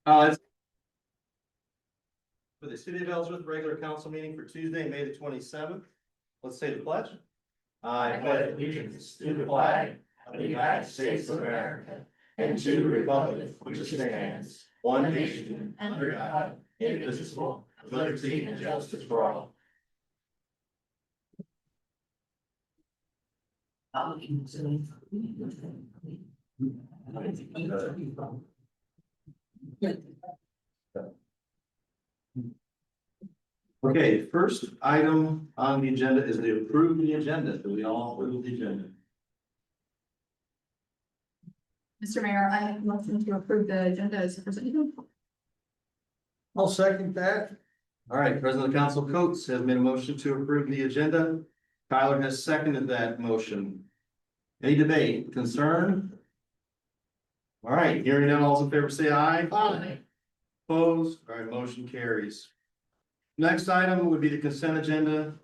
It's for the City of Ellsworth regular council meeting for Tuesday, May the 27th. Let's say the pledge. I pledge allegiance to the flag of the United States of America and to the republic which stands one nation under God, indivisible, with liberty and justice for all. Okay, first item on the agenda is to approve the agenda. Do we all approve the agenda? Mr. Mayor, I have a motion to approve the agenda as presented. I'll second that. All right, President of Council Coates has made a motion to approve the agenda. Tyler has seconded that motion. Any debate, concern? All right, hearing none, all in favor say aye. Aye. Opposed? All right, motion carries. Next item would be the consent agenda,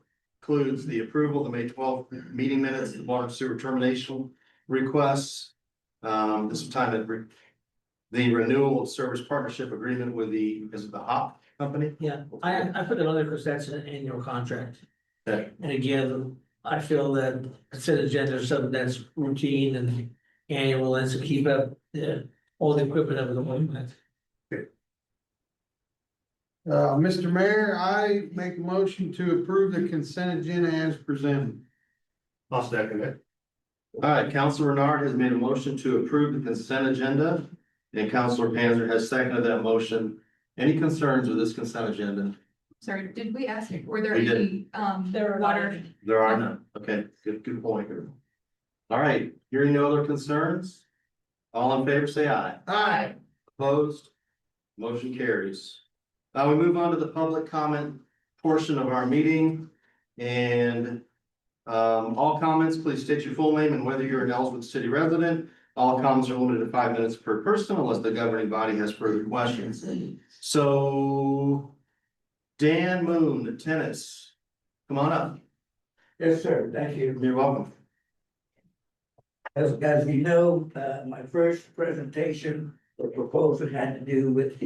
includes the approval of the May 12th meeting minutes, the water and sewer termination requests. This is time that the renewal of service partnership agreement with is it the HOP company? Yeah, I put it on there because that's an annual contract. Okay. And again, I feel that consent agenda is something that's routine and annual and to keep up all the equipment of the moment. Mr. Mayor, I make a motion to approve the consent agenda as presented. I'll second it. All right, Councilor Renard has made a motion to approve the consent agenda, and Councilor Panzer has seconded that motion. Any concerns with this consent agenda? Sorry, did we ask, were there We any, water? There are none. Okay, good point. All right, hearing no other concerns? All in favor, say aye. Aye. Opposed? Motion carries. We move on to the public comment portion of our meeting. And all comments, please state your full name and whether you're an Ellsworth City resident. All comments are limited to 5 minutes per person unless the governing body has further questions. So Dan Moon, tennis, come on up. Yes, sir. Thank you. You're welcome. As you know, my first presentation or proposal had to do with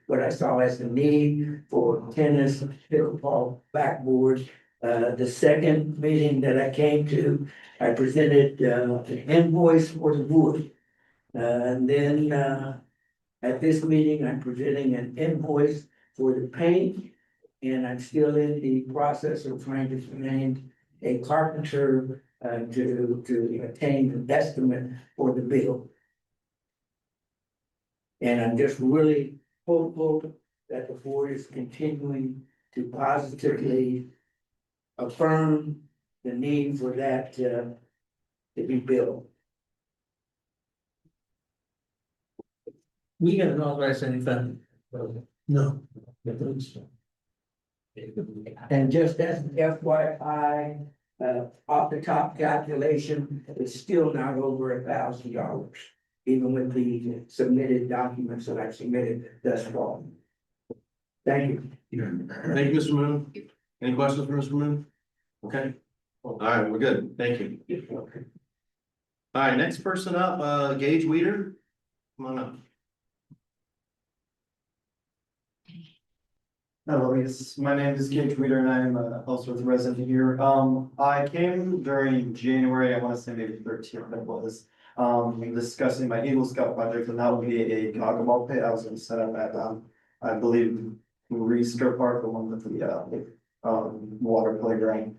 what I saw as the need for tennis, pickleball, backboard. The second meeting that I came to, I presented an invoice for the wood. And then at this meeting, I'm presenting an invoice for the paint. And I'm still in the process of trying to find a carpenter to attain the estimate for the bill. And I'm just really hopeful that the board is continuing to positively affirm the need for that to be built. We haven't authorized any funding. No. And just as an FYI, off the top calculation, it's still not over $1,000, even with the submitted documents that I've submitted thus far. Thank you. Thank you, Mr. Moon. Any questions for Mr. Moon? Okay. All right, we're good. Thank you. All right, next person up, Gage Weeder. Come on up. Hello, yes, my name is Gage Weeder and I'm also a resident here. I came during January, I want to say maybe 13th it was, discussing my Eagle Scout project, and that would be a goggle ball pit I was going to set up at, I believe, Reesker Park, the one with the water playground.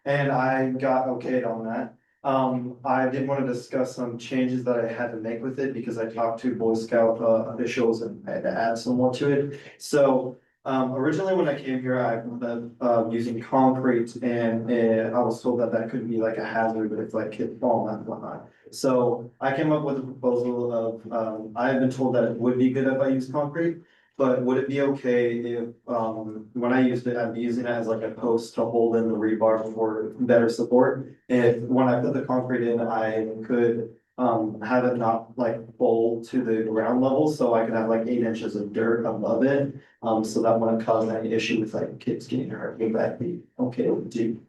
And I got okayed on that. I did want to discuss some changes that I had to make with it because I talked to Boy Scout officials and I had to add some more to it. So originally when I came here, I was using concrete and I was told that that could be like a hazard if like kids fall and whatnot. So I came up with a proposal of, I have been told that it would be good if I use concrete. But would it be okay if, when I used it, I'm using it as like a post to hold in the rebar for better support? If, when I put the concrete in, I could, have it not like fold to the ground level, so I could have like 8 inches of dirt above it. So that wouldn't cause any issue with like kids getting hurt, would that be okay to do?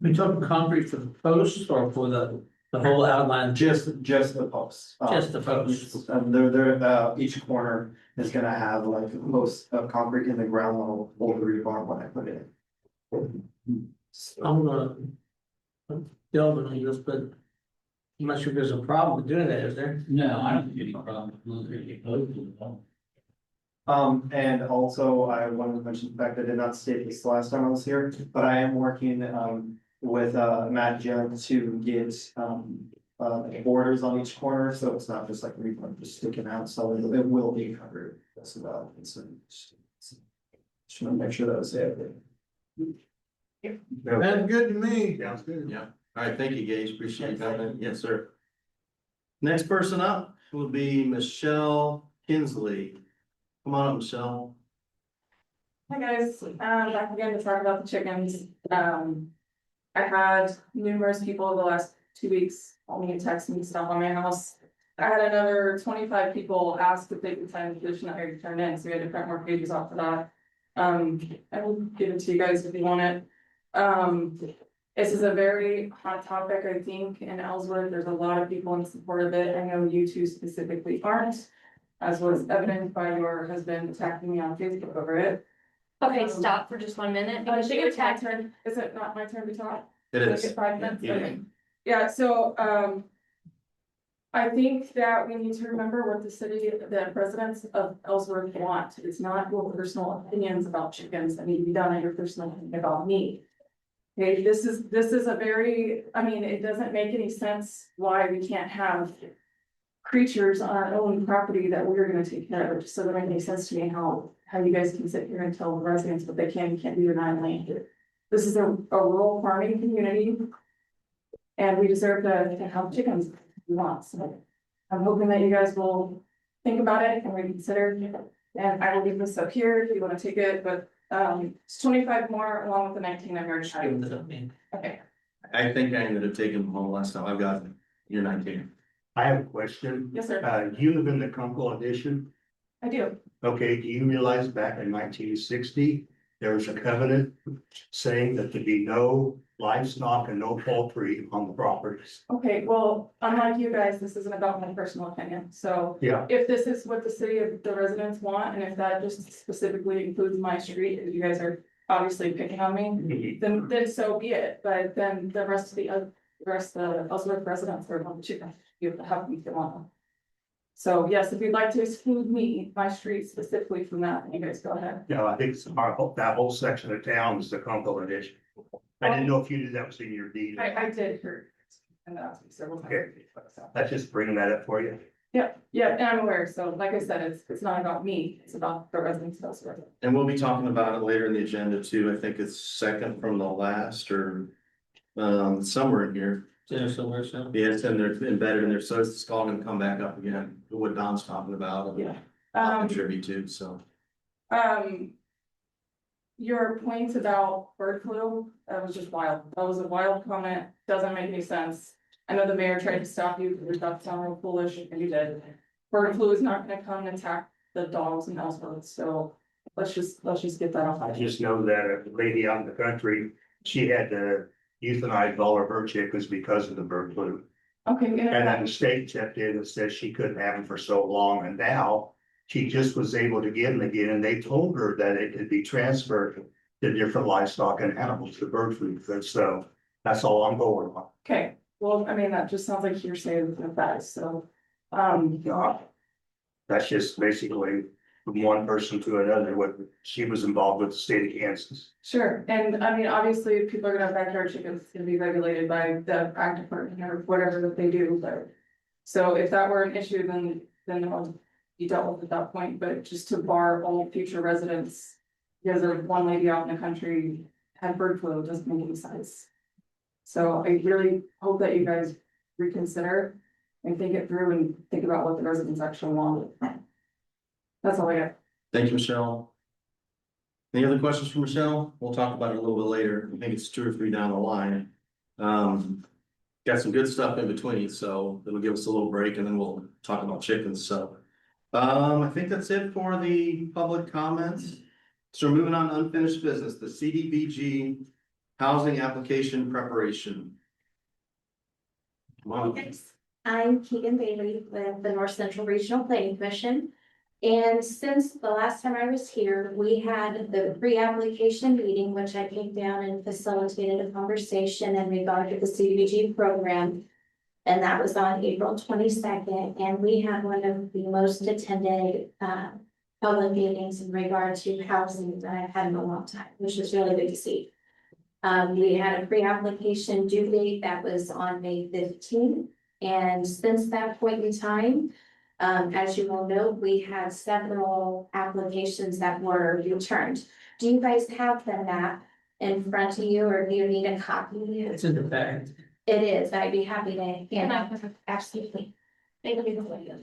We talking concrete for the posts or for the The whole outline, Just the posts. Just the posts. And each corner is gonna have like a post of concrete in the ground level over the rebar when I put it in. I'm gonna. Delve into this, but I'm not sure if there's a problem with doing that, is there? No, I don't think any problem. Not really opposed to it at all. And also I wanted to mention the fact that I did not state this the last time I was here, but I am working, with, Matt Jones to get, borders on each corner, so it's not just like rebar just sticking out, so it will be covered. That's about it. So, just want to make sure that was it. That's good to me. Sounds good. Yeah. All right, thank you, Gage. Appreciate that. Yes, sir. Next person up will be Michelle Kinsley. Come on up, Michelle. Hi guys, back again to talk about the chickens. I had numerous people the last 2 weeks call me and text me stuff on my house. I had another 25 people ask if they could sign the petition that I turned in, so we had to print more pages off of that. I will give it to you guys if you want it. This is a very hot topic, I think, in Ellsworth. There's a lot of people in support of it. I know you two specifically aren't, as was evidenced by your husband attacking me on Facebook over it. Okay, stop for just 1 minute. I think it's my turn. Is it not my turn to talk? It Like is. at 5 minutes? Yeah. Okay. Yeah, so, I think that we need to remember what the residents of Ellsworth want. It's not your personal opinions about chickens that need to be done, and your personal opinion about me. Okay, this is a very, I mean, it doesn't make any sense why we can't have creatures on our own property that we're gonna take care of. It just doesn't make any sense to me how you guys can sit here and tell the residents what they can and can't do in our land. This is a rural farming community. And we deserve to have chickens if we want, so I'm hoping that you guys will think about it and reconsider. And I will leave this up here if you wanna take it, but it's 25 more along with the 19 I've already Just give tried. it to me. Okay, I think I ended up taking them home last time. I've got your 19. I have a question. yes, sir, You live in the Kunkel addition. I do. Okay, do you realize back in 1960, there was a covenant saying that there be no livestock and no poultry on the properties? Okay, well, unlike you guys, this isn't about my personal opinion, so. Yeah. If this is what the city of the residents want, and if that just specifically includes my street, if you guys are obviously picking on me, then so be it, but then the rest of the Ellsworth residents are going to you have to want them. So yes, if you'd like to exclude me, my street specifically from that, you guys go ahead. Yeah, I think it's that whole section of town is the Kunkel addition. I didn't know if you knew that was in your deed. I did hear, and that's me several times. That's just bringing that up for you. Yeah, and I'm aware, so like I said, it's not about me, it's about the residents of Ellsworth. And we'll be talking about it later in the agenda too. I think it's second from the last or somewhere in here. There somewhere, so. Yeah, it's in there, embedded in there. So it's all gonna come back up again, what Don's talking about. and Yeah. I'll contribute to, so. Your points about bird flu, that was just wild. That was a wild comment, doesn't make any sense. I know the mayor tried to stop you, because that sounded real foolish, and you did. Bird flu is not gonna come and attack the dogs in Ellsworth, so let's just get that off. I just know that a lady out in the country, she had to euthanize all of her chickens because of the bird flu. Okay, And then the state stepped in and said she couldn't have them for so long, and now she just was able to get them again, and they told her that it could be transferred to different livestock and animals, the bird flu, so that's all I'm going on. okay, well, I mean, that just sounds like hearsay with the facts, so. That's just basically from one person to another, what she was involved with the state of Kansas. Sure, and I mean, obviously, if people are gonna have backyard chickens, it's gonna be regulated by the ag department or whatever that they do, but. So if that were an issue, then it'll be dealt with at that point, but just to bar all future residents. Because of one lady out in the country had bird flu, doesn't make any sense. So I really hope that you guys reconsider and think it through and think about what the residents actually want. That's all I got. Thank you, Michelle. Any other questions for Michelle? We'll talk about it a little bit later. I think it's 2 or 3 down the line. Got some good stuff in between, so it'll give us a little break and then we'll talk about chickens, so. I think that's it for the public comments. So we're moving on to unfinished business, the CDBG housing application preparation. Yes. I'm Keegan Bailey with the North Central Regional Planning Commission. And since the last time I was here, we had the pre-application meeting, which I came down and facilitated a conversation in regard to the CDBG program. And that was on April 22nd, and we had one of the most attended public meetings in regard to housing that I've had in a long time, which was really good to see. We had a pre-application due date that was on May 15th. And since that point in time, as you all know, we had several applications that were returned. Do you guys have the map in front of you, or do you need a copy? It's in the back. It is, I'd be happy to, absolutely. Thank you.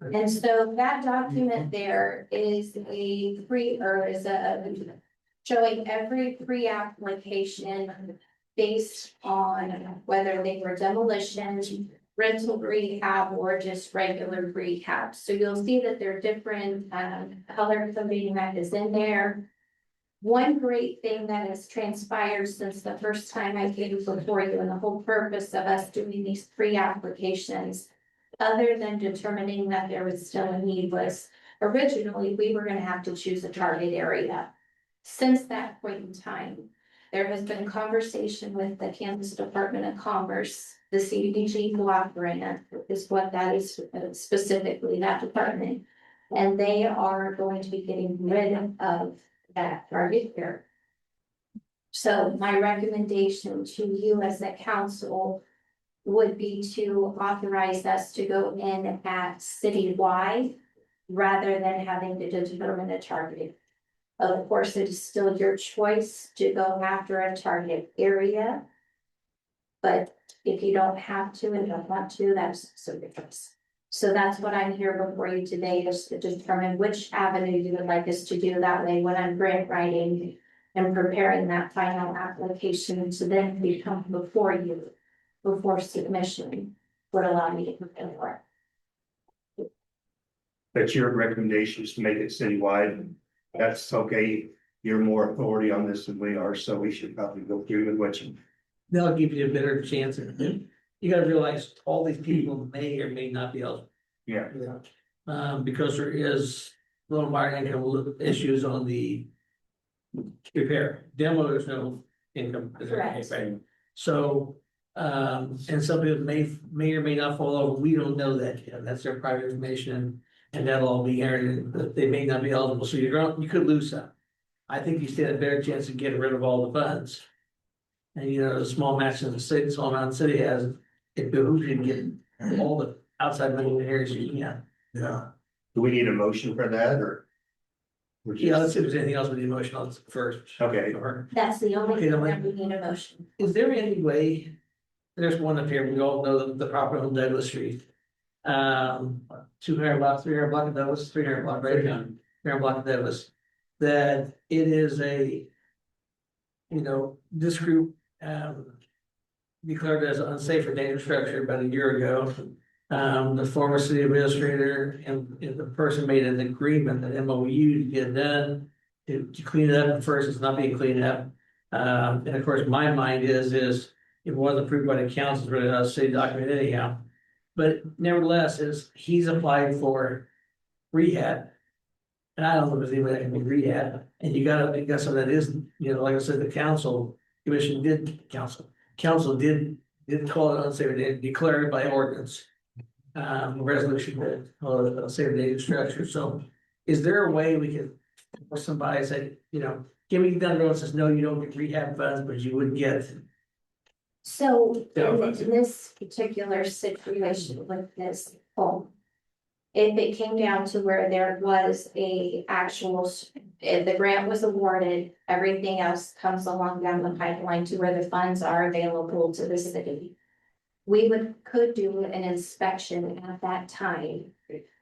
And so that document there is showing every pre-application based on whether they were demolitions, rental rehab, or just regular rehab. So you'll see that there are different color coding that is in there. One great thing that has transpired since the first time I came before you, and the whole purpose of us doing these pre-applications, other than determining that there was still a need, was originally we were going to have to choose a target area. Since that point in time, there has been conversation with the Kansas Department of Commerce. The CDBG block grant is what that is, specifically that department. And they are going to be getting rid of that target here. So my recommendation to you as a council would be to authorize us to go in at citywide rather than having to determine a target. Of course, it is still your choice to go after a target area. But if you don't have to and don't want to, that's so your choice. So that's what I'm here before you today, is to determine which avenue you would like us to do. That way, when I'm grant writing and preparing that final application to then become before you, before submission, would allow me to prepare for it. But your recommendation is to make it citywide. That's okay. You're more authority on this than we are, so we should probably go through with what you. They'll give you a better chance. You gotta realize all these people may or may not be eligible. Yeah. Because there is little minor income issues on the repair. Demo, there's no income. Correct. Right? So, and some people may or may not fall over. We don't know that yet. That's their private information, and that'll all be aired. They may not be eligible, so you could lose some. I think you stand a better chance of getting rid of all the funds. And the small match in the city, small amount the city has, it behooves you to get all the outside money in the areas you can. Yeah. Do we need a motion for that, or? we're just- Yeah, let's see if there's anything else with the emotion on first. Okay. Or That's the only Okay, thing then that we need a motion. is there any way, there's one up here, we all know the property on Douglas Street. 200 block, 300 block of Douglas, 300 block, right? 300 block of Douglas. That it is this group declared as unsafe or dangerous structure about a year ago. The former city administrator and the person made an agreement, an MOU to get done to clean it up. At first, it's not being cleaned up. And of course, my mind is it wasn't approved by the council, it's really not a city document anyhow. But nevertheless, he's applied for rehab. And I don't know if there's anybody that can be rehab, and you got something that is, like I said, the council did call it unsafe, they declared it by ordinance. Resolution that call it unsafe dangerous structure. So is there a way we could, or somebody said, give me the road says, no, you don't get rehab funds, but you would get. So Yeah. in this particular situation with this home, if it came down to where there was if the grant was awarded, everything else comes along down the pipeline to where the funds are available to the city. We could do an inspection at that time.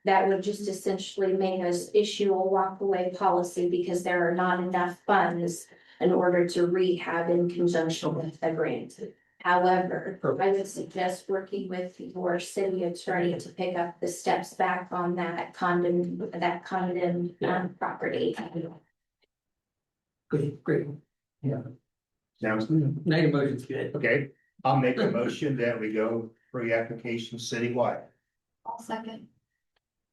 That would just essentially make us issue a walk-away policy because there are not enough funds in order to rehab in conjunction with the grant. However, I would suggest working with your city attorney to pick up the steps back on that condemned property. Great. Sounds Now your motion's good. okay. I'll make a motion that we go pre-application citywide. I'll second.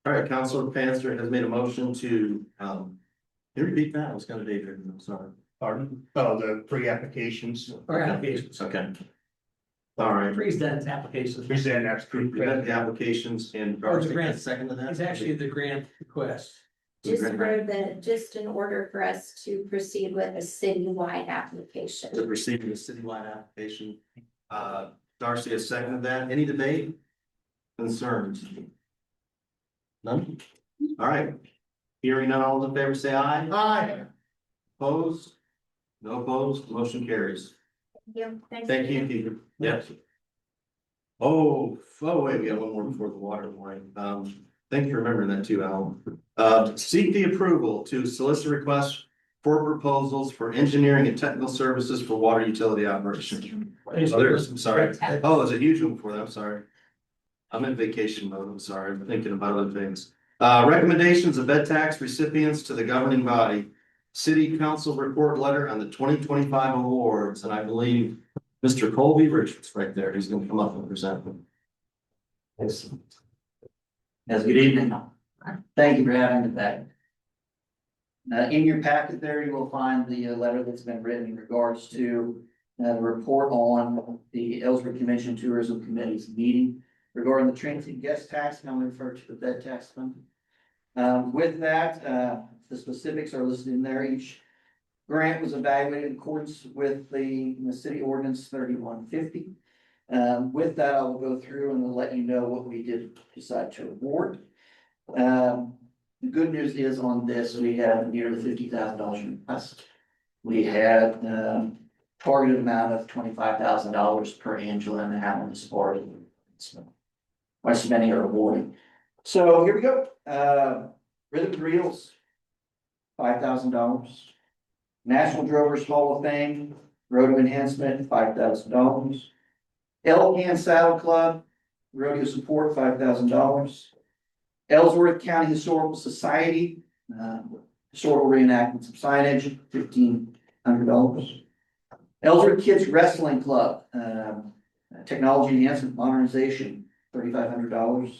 All right, Counselor Panzer has made a motion to, can you repeat that? I was kind of daydreaming, I'm sorry. Pardon? Oh, the pre-applications. Or applications, Okay. All right. present applications. Present, that's Present the applications and. Or the grant. Second to that. It's actually the grant request. Just in order for us to proceed with a citywide To application. receive the citywide application. Darcy has seconded that. Any debate? Concerns? None? All right. Hearing none, all in favor, say aye. Aye. Opposed? No opposed, motion carries. Thank you, Peter. Yes. Oh, wait, we got one more before the water warning. Thank you for remembering that too, Al. Seek the approval to solicit requests for proposals for engineering and technical services for water utility operation. I'm sorry. Oh, it's a huge one for them, I'm sorry. I'm in vacation mode, I'm sorry, I'm thinking about other things. Recommendations of bed tax recipients to the governing body. City Council report letter on the 2025 awards, and I believe Mr. Colby Richards right there, he's gonna come up and present them. Yes, good evening. Thank you for having me back. In your packet there, you will find the letter that's been written in regards to the report on the Ellsworth Convention Tourism Committee's meeting regarding the transient guest tax, now referred to the bed tax fund. With that, the specifics are listed in there. Each grant was evaluated in accordance with the city ordinance 3150. With that, I will go through and let you know what we did decide to award. The good news is on this, we have nearly $50,000 request. We had targeted amount of $25,000 per Angela and Allen as far as my spending or awarding. So here we go. Rhythm Reels, $5,000. National Drovers Hall of Fame, Rodeo Enhancement, $5,000. Elkan Saddle Club, Rodeo Support, $5,000. Ellsworth County Historical Society, historical reenactments of signage, $1,500. Ellsworth Kids Wrestling Club, technology enhancement modernization, $3,500.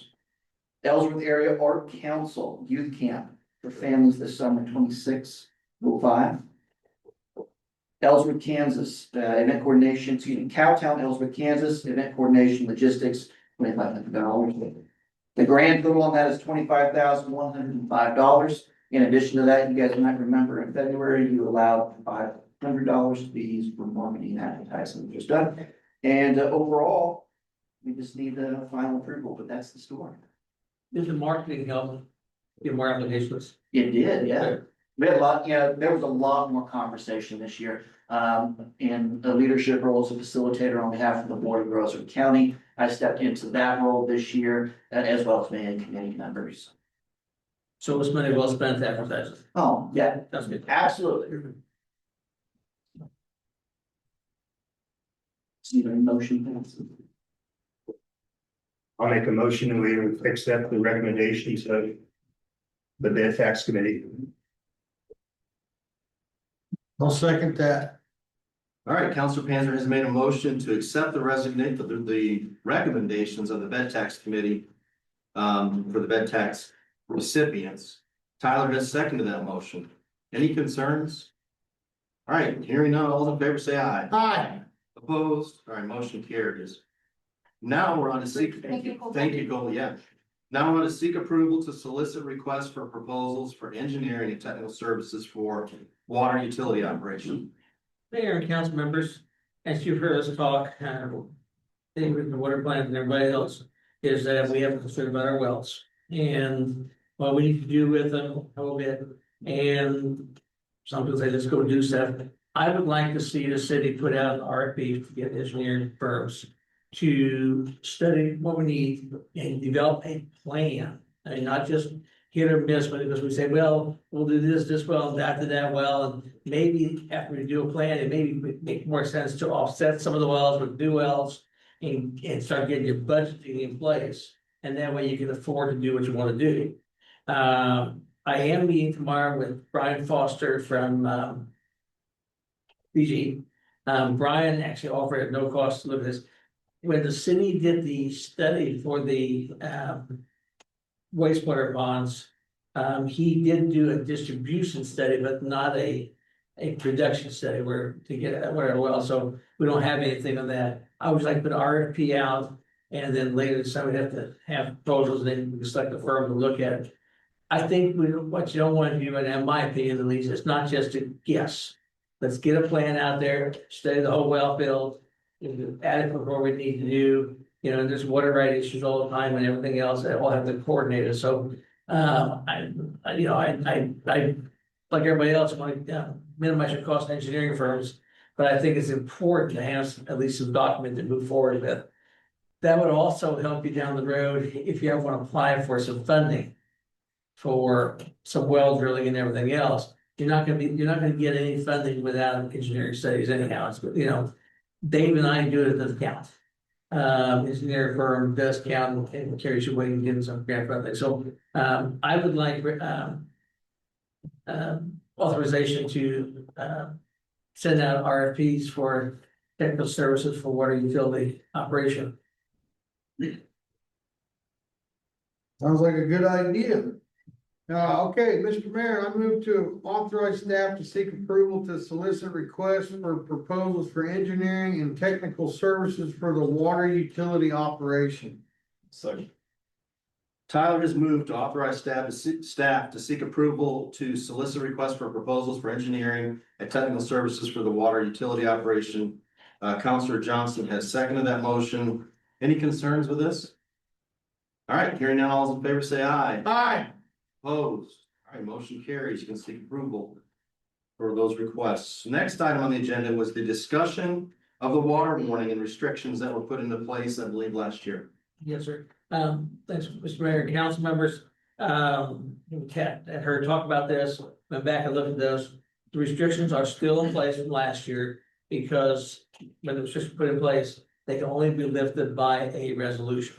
Ellsworth Area Art Council Youth Camp for families this summer, 2605. Ellsworth, Kansas, event coordination, Cowtown, Ellsworth, Kansas, event coordination, logistics, $2,500. The grand total on that is $25,105. In addition to that, you guys might remember in February, you allowed $500 to be used for marketing and advertising, which is done. And overall, we just need the final approval, but that's the story. Did the marketing help get more applications? It did, yeah. We had a lot, there was a lot more conversation this year. In the leadership role as a facilitator on behalf of the board of Ellsworth County. I stepped into that role this year, as well as many committee members. So it was money well spent advertising. Oh, yeah, That's good. absolutely. See the motion. I'll make a motion and we accept the recommendations of the bed tax committee. I'll second that. All right, Counselor Panzer has made a motion to accept the the recommendations of the bed tax committee. For the bed tax recipients. Tyler has seconded that motion. Any concerns? All right, hearing none, all in favor say aye. Aye. Opposed? All right, motion carries. Now we're on to seek, Thank you, Cole. thank you, Cole, yeah. Now we're on to seek approval to solicit requests for proposals for engineering and technical services for water utility operation. Mayor and council members, as you've heard us talk, with the water plant and everybody else, is that we have to concern about our wells. And what we need to do with them a little bit, and some people say, let's go do stuff. I would like to see the city put out an RFP to get engineering firms to study what we need and develop a plan. I mean, not just hit or miss, but because we say, well, we'll do this well, and that well, and maybe after we do a plan, it maybe make more sense to offset some of the wells with new wells and start getting your budgeting in place. And that way you can afford to do what you want to do. I am meeting tomorrow with Brian Foster from PG. Brian actually offered at no cost to look at this. When the city did the study for the wastewater bonds, he did do a distribution study, but not a production study where to get where well, so we don't have anything on that. I would like to put RFP out and then later somebody have to have proposals, then we can select a firm to look at it. I think what you don't want to do, and in my opinion at least, it's not just a guess. Let's get a plan out there, study the whole well field, adequate for what we need to do. You know, there's water right issues all the time and everything else that we'll have to coordinate it. So, I like everybody else, want to minimize your cost in engineering firms. But I think it's important to have at least some document to move forward with. That would also help you down the road if you ever want to apply for some funding for some well drilling and everything else. You're not gonna get any funding without engineering studies anyhow. It's, you know, Dave and I do it, it doesn't count. Engineering firm does count and carries your weight and getting some grant funding. So, I would like, authorization to, send out RFPs for technical services for water utility operation. Sounds like a good idea. Okay, Mr. Mayor, I move to authorize staff to seek approval to solicit requests for proposals for engineering and technical services for the water utility operation. Second. Tyler has moved to authorize staff to seek approval to solicit requests for proposals for engineering and technical services for the water utility operation. Counselor Johnson has seconded that motion. Any concerns with this? All right, hearing none, all those in favor say aye. Aye. Opposed? All right, motion carries. You can seek approval for those requests. Next item on the agenda was the discussion of the water warning and restrictions that were put into place, I believe, last year. Yes, sir. Thanks, Mr. Mayor and council members. Kat and her talk about this, went back and looked at those. The restrictions are still in place from last year because when the restrictions put in place, they can only be lifted by a resolution.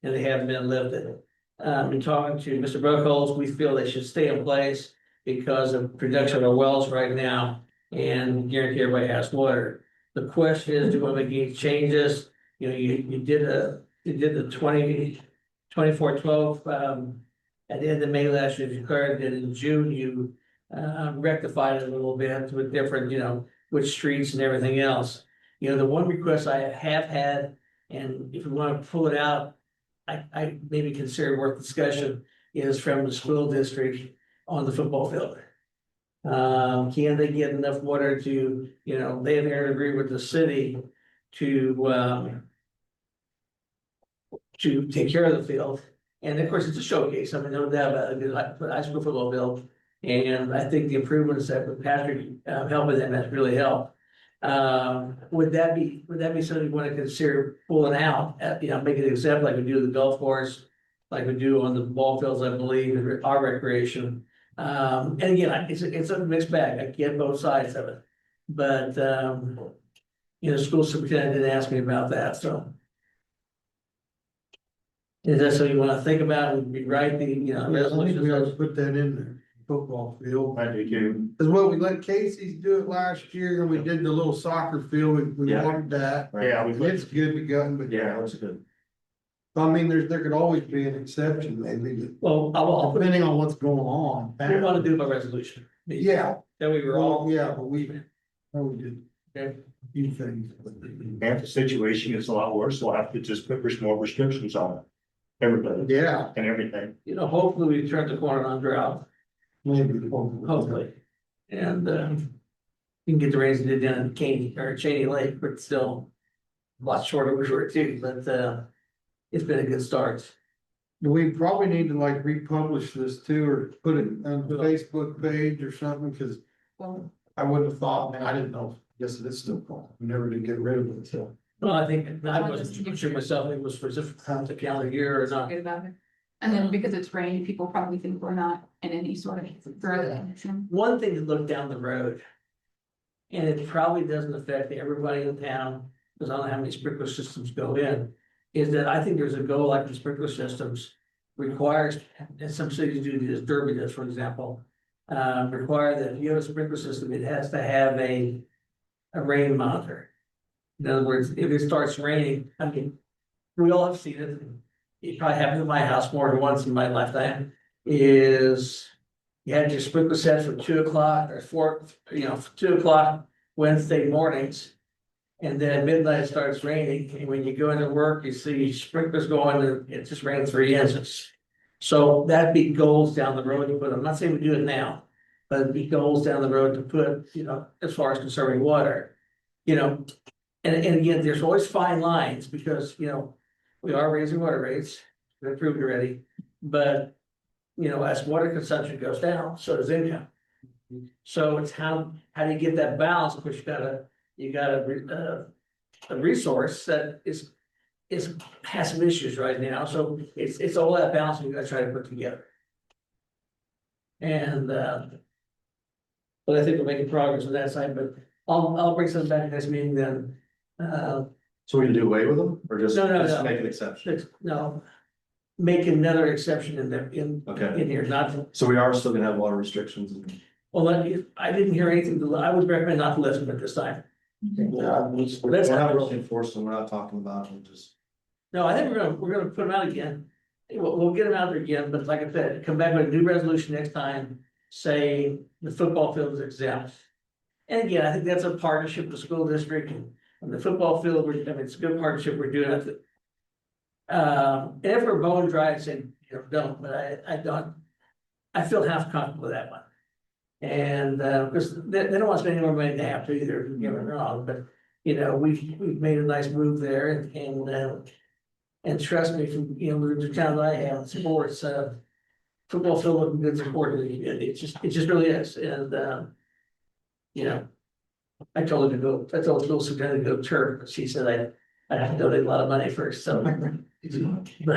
And they haven't been lifted. In talking to Mr. Buckholz, we feel they should stay in place because of production of wells right now and guarantee everybody has water. The question is, do we want to make any changes? You know, you did the 24-12 at the end of May last year, you declared that in June, you rectified it a little bit with different, you know, which streets and everything else. You know, the one request I have had, and if we want to pull it out, I maybe consider worth discussion, is from the school district on the football field. Can they get enough water to, you know, they agree with the city to take care of the field. And of course, it's a showcase. I mean, no doubt about it, like high school football field. And I think the improvements that with Patrick helping them has really helped. Would that be something you want to consider pulling out, you know, make an example like we do the golf course, like we do on the ball fields, I believe, our recreation. And again, it's a mixed bag. I get both sides of it. But, you know, school superintendent did ask me about that, so. Is that something you want to think about? Would be right, the, you know, I think we ought to resolution? put that in there, football field. I do too. As well, we let Casey's do it last year and we did the little soccer field. We Yeah. wanted that. Yeah, It's good to go, but Yeah, that's good. I mean, there could always be an exception maybe, Well, I'll put, depending on what's going on. we want to do by resolution. Yeah, That we were all. well, yeah, but we did Okay. a few things. If the situation gets a lot worse, we'll have to just put more restrictions on everybody Yeah, and everything. You know, hopefully we turn the corner on drought, maybe. hopefully. And, you can get the rains that did down in Cheney Lake, but still a lot shorter river too, but, it's been a good start. We probably need to like republish this too, or put it on the Facebook page or something, cause Well, I wouldn't have thought, man, I didn't know. Guess it is still gone. We never did get rid of it, so. Well, I think, I wasn't sure myself, it was for the calendar year or not. forget about it. And then because it's rain, people probably think we're not in any sort of drought condition. One thing to look down the road. And it probably doesn't affect everybody in town, because I don't know how many sprinkler systems go in. Is that I think there's a goal like the sprinkler systems requires, and some cities do this, Derby does, for example. Require that if you have a sprinkler system, it has to have a a rain monitor. In other words, if it starts raining, I mean, we all have seen it. It probably happened in my house more than once in my lifetime, is you had your sprinkler set for 2 o'clock or 4, 2 o'clock Wednesday mornings. And then at midnight it starts raining, and when you go into work, you see sprinklers going, and it just rained 3 inches. So that'd be goals down the road to put, I'm not saying we do it now, but it'd be goals down the road to put, as far as conserving water. And again, there's always fine lines, because, we are raising water rates, we approved already, but. As water consumption goes down, so does income. So it's how do you get that balance, of course, you got a resource that has some issues right now, so it's all that balance we gotta try to put together. And, but I think we're making progress on that side, but I'll bring something back next meeting then. So we can do away with them or just No. make an exception? No, make another exception in Okay, here, not, so we are still gonna have water restrictions. well, I didn't hear anything, I would recommend not to listen at this time. We're not really enforcing, we're not talking about them, just. No, I think we're gonna put them out again. We'll get them out there again, but like I said, come back with a new resolution next time, say the football field is exempt. And again, I think that's a partnership with the school district and the football field, it's a good partnership we're doing it. And if we're bone dry, I'd say, don't, but I don't, I feel half comfortable with that one. And, because they don't want to spend any more money than they have to either, don't get me wrong, but, we've made a nice move there and trust me, from, the town that I have, in sports, football field looking good support, it just really is, and, I told her to go, I told Bill Superintendent to go turf, but she said I'd have to donate a lot of money first, so. But,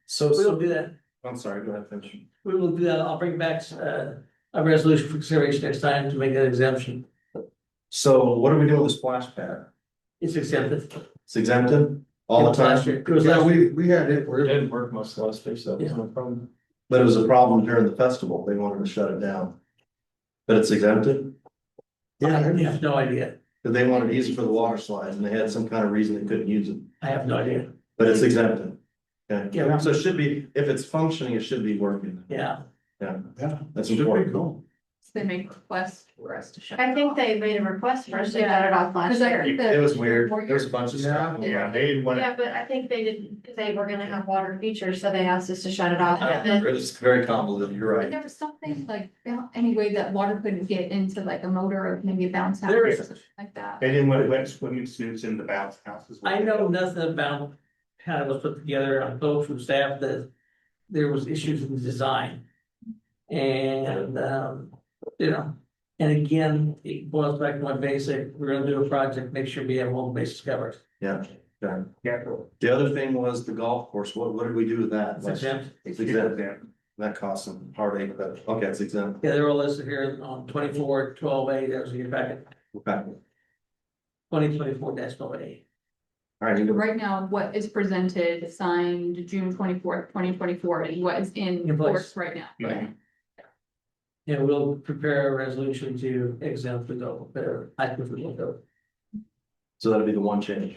So, we'll do that. I'm sorry, go ahead, finish. We will do that. I'll bring back a resolution for consideration next time to make that exemption. So what do we do with the splash pad? It's exempted. It's exempted all the Last time, year. It was Yeah, last year. we had it, It didn't work most of last day, so Yeah. there's no problem. but it was a problem during the festival. They wanted to shut it down. But it's exempted, I have no idea. because they wanted to use it for the water slide and they had some kind of reason they couldn't use it, I have no idea. but it's exempted. Okay, Yeah. so it should be, if it's functioning, it should be working. Yeah. Yeah, Yeah. that's Should be important. cool. They make requests for us to shut. I think they made a request for us to cut it off last Because I year. think It was weird. There was a bunch of stuff. Yeah, they didn't want Yeah, but I think they didn't, because they were gonna have water features, so they asked us to shut it off. And then- It's very convoluted, you're But right. there was something like, any way that water couldn't get into like a motor or maybe a bounce house There or is. something like that. They didn't want to let swimming suits in the bounce houses. I know nothing about how it was put together. I'm told from staff that there was issues in the design. And, and again, it boils back to my basic, we're gonna do a project, make sure we have all the bases covered. Yeah, yeah. Yeah. The other thing was the golf course. What did we do with that? It's exempt. It's exempt. That cost some heartache, but okay, it's exempt. Yeah, they're all listed here on 24/12/8, that was in your packet, Okay. 2024-12/8. All right, So right now, what is presented, signed June 24th, 2024, and what is in In place. force right now? Mhm. And we'll prepare a resolution to exempt the goal, I prefer the goal. so that'll be the one change.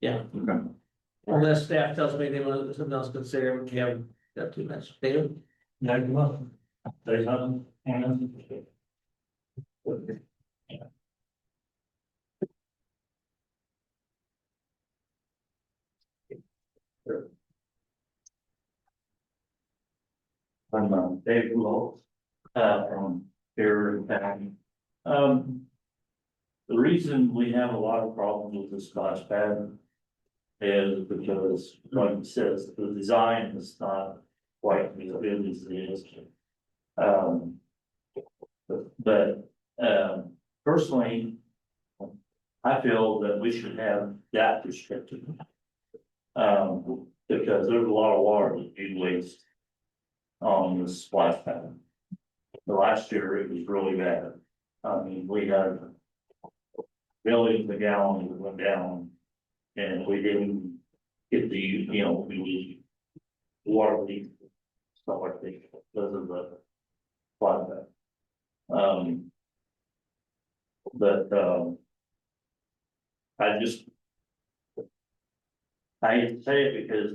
Yeah, Okay. unless staff tells me they want something else to consider, we have got 2 minutes. David? No, come on. There's nothing. I'm Dave Lowe, from here in town. The reason we have a lot of problems with the splash pad is because, like it says, the design is not quite as good as it is. Personally, I feel that we should have that restricted. Because there's a lot of water that you waste on the splash pad. The last year it was really bad. I mean, we had billions of gallons that went down. And we didn't get the, we water leak, stuff like that, because of the splash pad. But to say it because,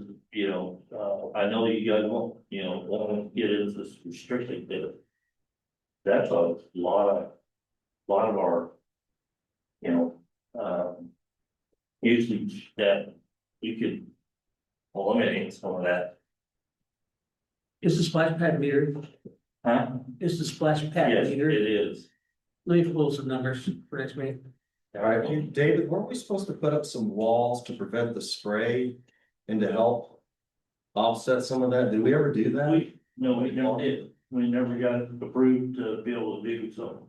I know you guys won't, want to get into this restricting, but that's a lot of our, usage that you could eliminate some of that, Is the splash pad meter, huh? is the splash pad Yes, it meter? is. Let me pull some numbers for next meeting. All right, hey, David, weren't we supposed to put up some walls to prevent the spray and to help offset some of that? Did we ever do that? We never did, we never got approved to be able to do so.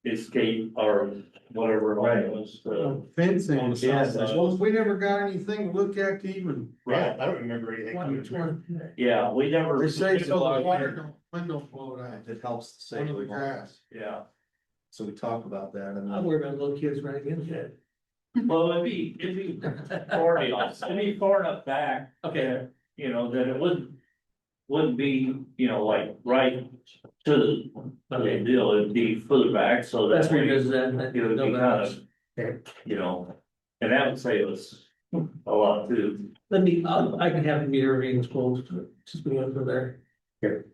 Escape or whatever it Right. was, Fencing, On the yeah, south side. well, we never got anything to look at to even. Yeah, I don't remember anything. yeah, we never. They say so the water don't, wind don't blow it out. It helps to save Under the the water. grass. Yeah, So we talked about that and I'm worried about little kids running into it. well, it'd be far enough, far enough back. Okay. That it wouldn't be, like right to the deal, it'd be further back, so That's that way because then. it would be kind of, and that would save us a lot too. Let me, I can have the meter readings pulled, just be over there. Here.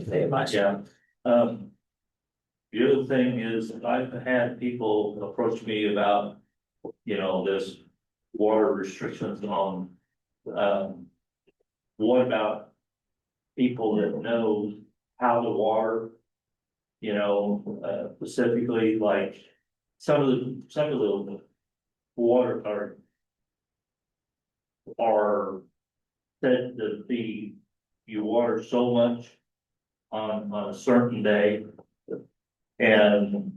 Say my. Yeah, the other thing is, I've had people approach me about, this water restrictions on, what about people that know how to water? Specifically like some of the water are said to be, you water so much on a certain day. And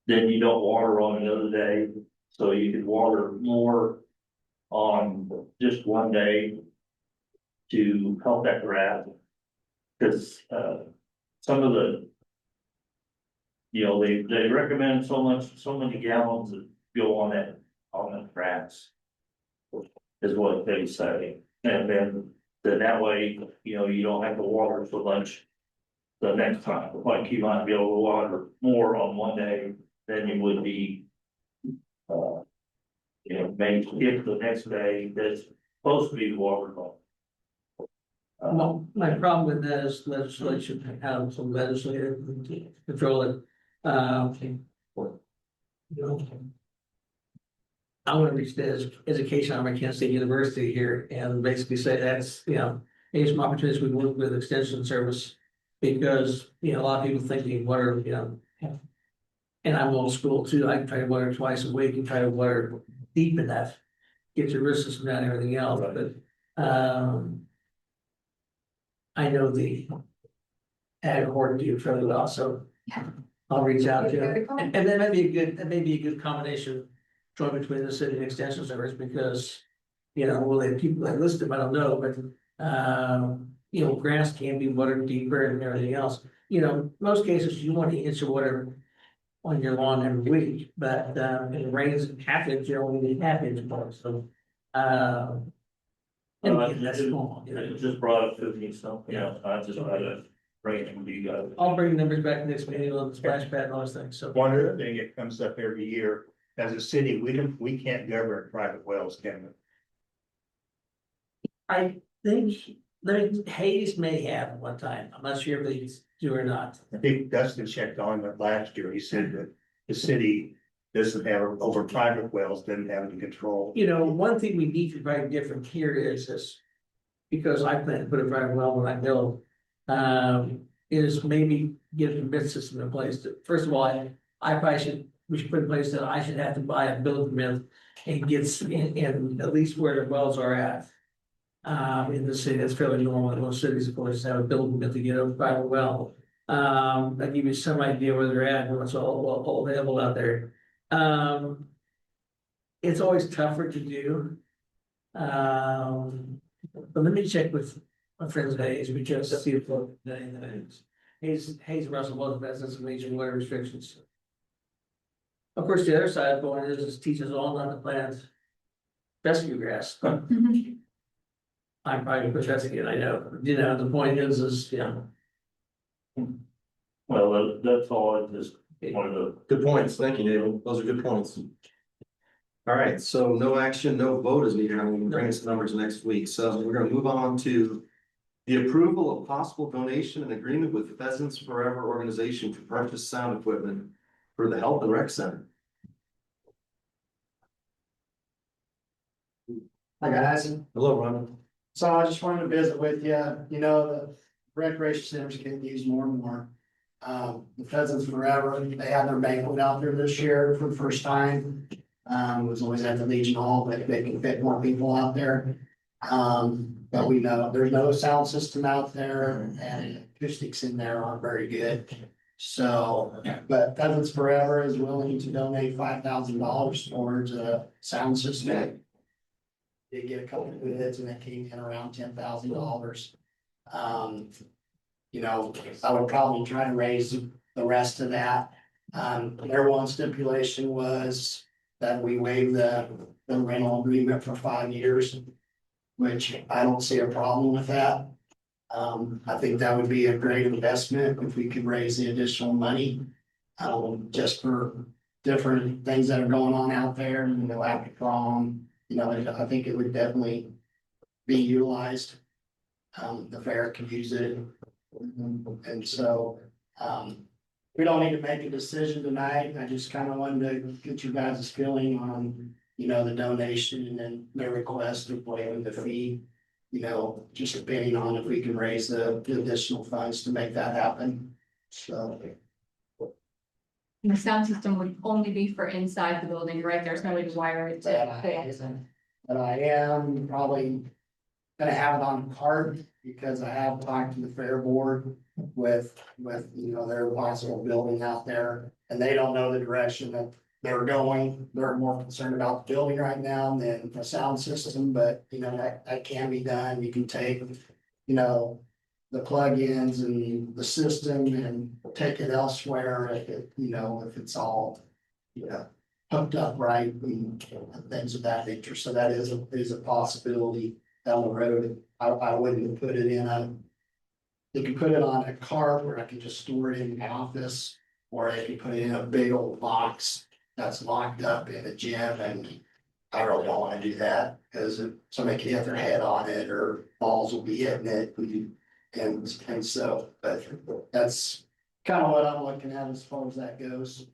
then you don't water on another day, so you could water more on just one day to help that grass. Cause, some of the, they recommend so many gallons that go on that grass. Is what they say, and then that way, you don't have to water so much. The next time, like you might be able to water more on one day than you would be. Maybe if the next day that's supposed to be watered on. Well, my problem with that is legislation, have some legislative control it. I want to reach the education arm at Kansas State University here and basically say that's, here's some opportunities we work with extension service. Because, a lot of people think you can water, and I'm old school too, I try to water twice a week and try to water deep enough. Get your root system down and everything else, but, I know the ag horde do fairly well, so. I'll reach out to them, and that may be a good combination. Joint between the city and extension service, because, will they people that list them, I don't know, but, grass can be watered deeper and everything else. Most cases you want to inch of water on your lawn every week, but if it rains half inch, you only need half inch more, so. And again, that's small, It just brought up to me, so, I just tried to bring it to you guys. I'll bring numbers back next meeting on the splash pad and all those things, so. One other thing that comes up every year, as a city, we can't govern private wells, can we? I think, Hayes may have at one time, I'm not sure if they do or not. I think Dustin checked on it last year. He said that the city doesn't have, over private wells, doesn't have any control. One thing we need to try different here is this. Because I plan to put a private well when I build, is maybe get a permit system in place. First of all, we should put in place that I should have to buy a building permit and get in at least where the wells are at. In the city, that's fairly normal in most cities, of course, have a building permit to get a private well. That give you some idea where they're at and what's all available out there. It's always tougher to do. But let me check with my friends at Hayes, because see if Hayes and Russell both have some major water restrictions. Of course, the other side of the point is teach us all not to plant fescue grass. I'm probably protesting it, I know, the point is, Well, that's all, I just wanted to. good points. Thank you, David. Those are good points. All right, so no action, no vote is needed. I'm gonna bring us the numbers next week. So we're gonna move on to the approval of possible donation and agreement with Pheasants Forever Organization to purchase sound equipment for the Health and Rec Center. Hi guys, Hello, Ron. so I just wanted to visit with you, you know, the recreation centers getting used more and more. The Pheasants Forever, they had their banquet out there this year for the first time. It was always at the Legion Hall, but they can fit more people out there. But we know there's no sound system out there and acoustics in there aren't very good. So, but Pheasants Forever is willing to donate $5,000 towards a sound system. Did get a couple of bids and it came in around $10,000. You know, I would probably try to raise the rest of that. Their one stipulation was that we waive the rental agreement for 5 years, which I don't see a problem with that. I think that would be a great investment if we could raise the additional money. Just for different things that are going on out there, you know, after prom. You know, I think it would definitely be utilized. The fair could use it. And so, we don't need to make a decision tonight. I just kind of wanted to get you guys' feeling on, you know, the donation and then their request of waiving the fee. You know, just depending on if we can raise the additional funds to make that happen. So. And the sound system would only be for inside the building, right? There's no way to wire it to. But I am probably gonna have it on cart because I have talked to the fair board with, you know, their possible building out there. And they don't know the direction that they're going. They're more concerned about the building right now than the sound system, but you know, that can be done. You can take, you know, the plugins and the system and take it elsewhere if it, you know, if it's all, you know, hooked up right and things of that nature. So that is a possibility down the road. I wouldn't put it in you can put it on a cart where I can just store it in the office, or I can put it in a big old box that's locked up in a gym, and I really don't want to do that because somebody could hit their head on it or balls will be hitting it. And so, but that's kind of what I'm looking at as far as that goes.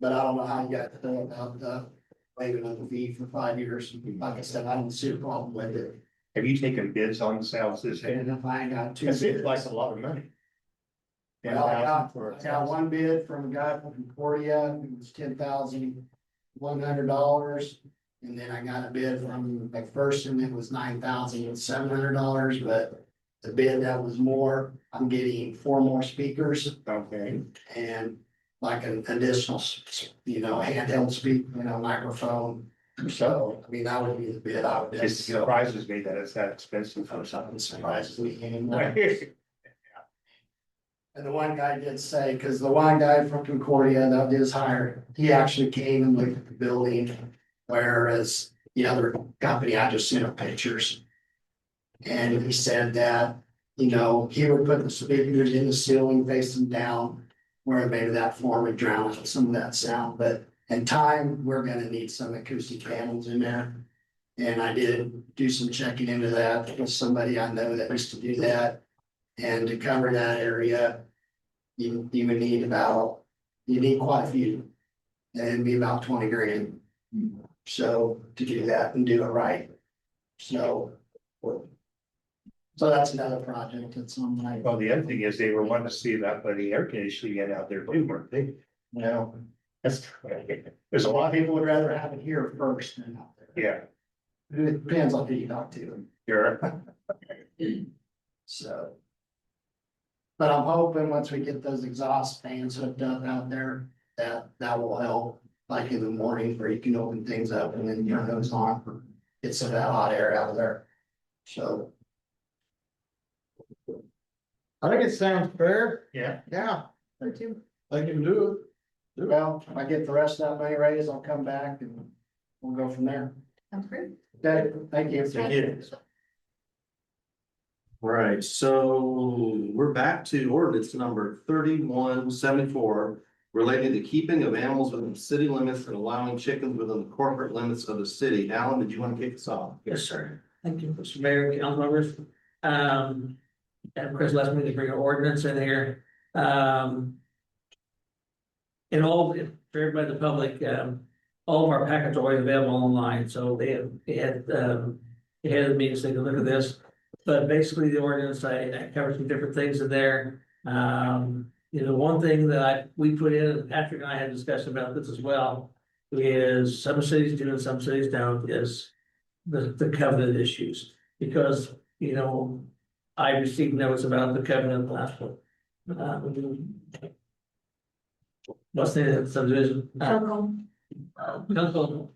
But I don't know how you guys feel about the waiving of the fee for 5 years. Like I said, I don't see a problem with it. Have you taken bids on the sales this year? And if I got two It seems bids. like a lot of money. Well, I got one bid from a guy from Concordia, it was $10,100. And then I got a bid from McPherson, it was $9,700, but the bid that was more, I'm getting 4 more speakers. Okay. And like an additional, you know, handheld speaker, you know, microphone. So, I mean, that would be the bid I would. It surprises me that it's that expensive for Something surprises me anymore. And the one guy did say, because the one guy from Concordia that is hired, he actually came and looked at the building. Whereas the other company, I just sent him pictures. And he said that, you know, he would put the speakers in the ceiling facing down. Where maybe that form would drown out some of that sound, but in time, we're gonna need some acoustic panels in there. And I did do some checking into that with somebody I know that used to do that. And to cover that area, you would need you need quite a few. And it'd be about 20 grand. So to do that and do it right. So that's another project that's on my. Well, the other thing is they were wanting to see that, but the air conditioning get out there too, weren't they? Well, That's. there's a lot of people would rather have it here first than out there. Yeah, It depends on who you talk to. sure. So. But I'm hoping once we get those exhaust fans hooked up out there, that will help. Like in the morning where you can open things up and then turn those on, get some of that hot air out of there. So. I think it sounds fair. Yeah. Yeah, Or two. I can do it. Well, if I get the rest of that money raised, I'll come back and we'll go from there. Sounds great. Okay, thank you. Thank you. Right, so we're back to ordinance number 3174. relating to the keeping of animals within city limits and allowing chickens within the corporate limits of the city. Alan, did you want to kick us off? Yes, sir. Thank you, Mr. Mayor, council members. And Chris left me to bring an ordinance in here. In all, for everybody in the public, all of our packets are always available online, so they had the meetings, they can look at this. But basically, the ordinance, I covered some different things in there. One thing that we put in, Patrick and I had a discussion about this as well, is some cities do and some cities don't, is the covenant issues. Because, I received notes about the covenant last one. What's the name of the subdivision?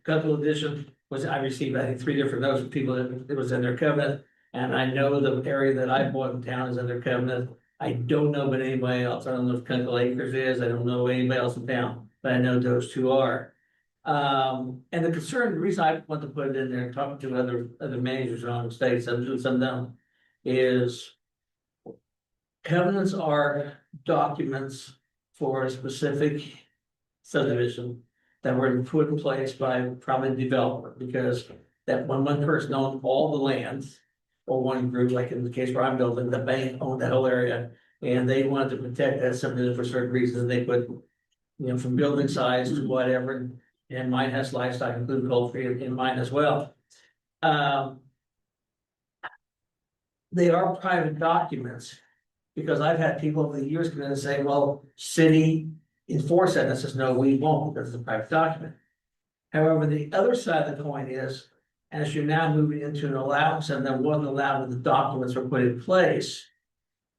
Couple edition was, I received, I think, 3 different notes from people that it was in their covenant. And I know the area that I bought in town is in their covenant. I don't know about anybody else. I don't know if Kunkel Acres is. I don't know anybody else in town, but I know those 2 are. And the reason I want to put it in there and talking to other managers around the state, some do, some don't, is covenants are documents for a specific subdivision that were put in place by probably the developer, because that one person owned all the lands, or one group, like in the case where I'm building, the bank owned that whole area, and they wanted to protect that subdivision for certain reasons. They put, from building size to whatever, and mine has livestock, including poultry in mine as well. They are private documents, because I've had people over the years come in and say, well, city enforce that, and I says, no, we won't, because it's a private document. However, the other side of the coin is, as you're now moving into an allowance and that wasn't allowed when the documents were put in place,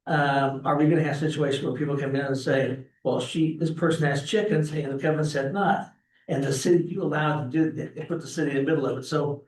are we gonna have a situation where people come in and say, well, this person has chickens and the covenant said not, and the city, you allowed to do, they put the city in the middle of it, so,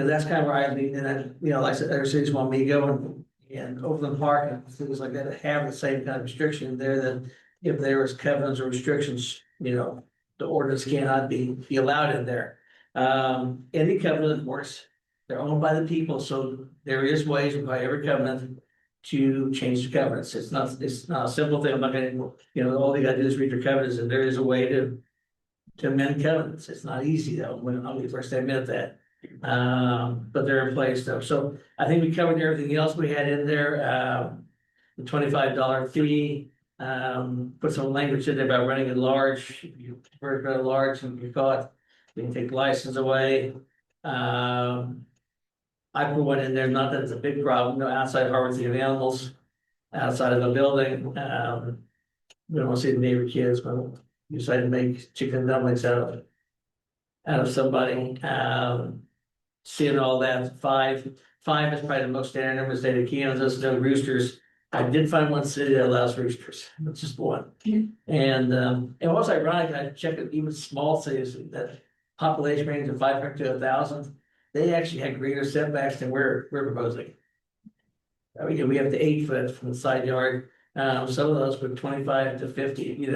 that's kind of where I mean, and then, like I said, other cities want me to go and Overland Park and things like that have the same kind of restriction there, that if there is covenants or restrictions, the ordinance cannot be allowed in there. Any covenant, of course, they're owned by the people, so there is ways by every covenant to change the covenants. It's not a simple thing. I'm not gonna, all they gotta do is read your covenants, and there is a way to amend covenants. It's not easy though, when we first admit that. But they're in place though. So I think we covered everything else we had in there. The $25 fee, put some language in there about running at large. If you work at large and you're caught, you can take the license away. I put one in there, not that it's a big problem, outside harvesting of animals, outside of a building. We don't want to see the neighbor kids, but you decide to make chicken dumplings out of somebody. Seeing all that, 5 is probably the most standard number in the state of Kansas. No roosters. I did find one city that allows roosters. It's just one. And it was ironic. I checked it, even small cities that population range of 500 to 1,000. They actually had greater setbacks than we're proposing. We have the 8 foot from the side yard. Some of those were 25 to 50.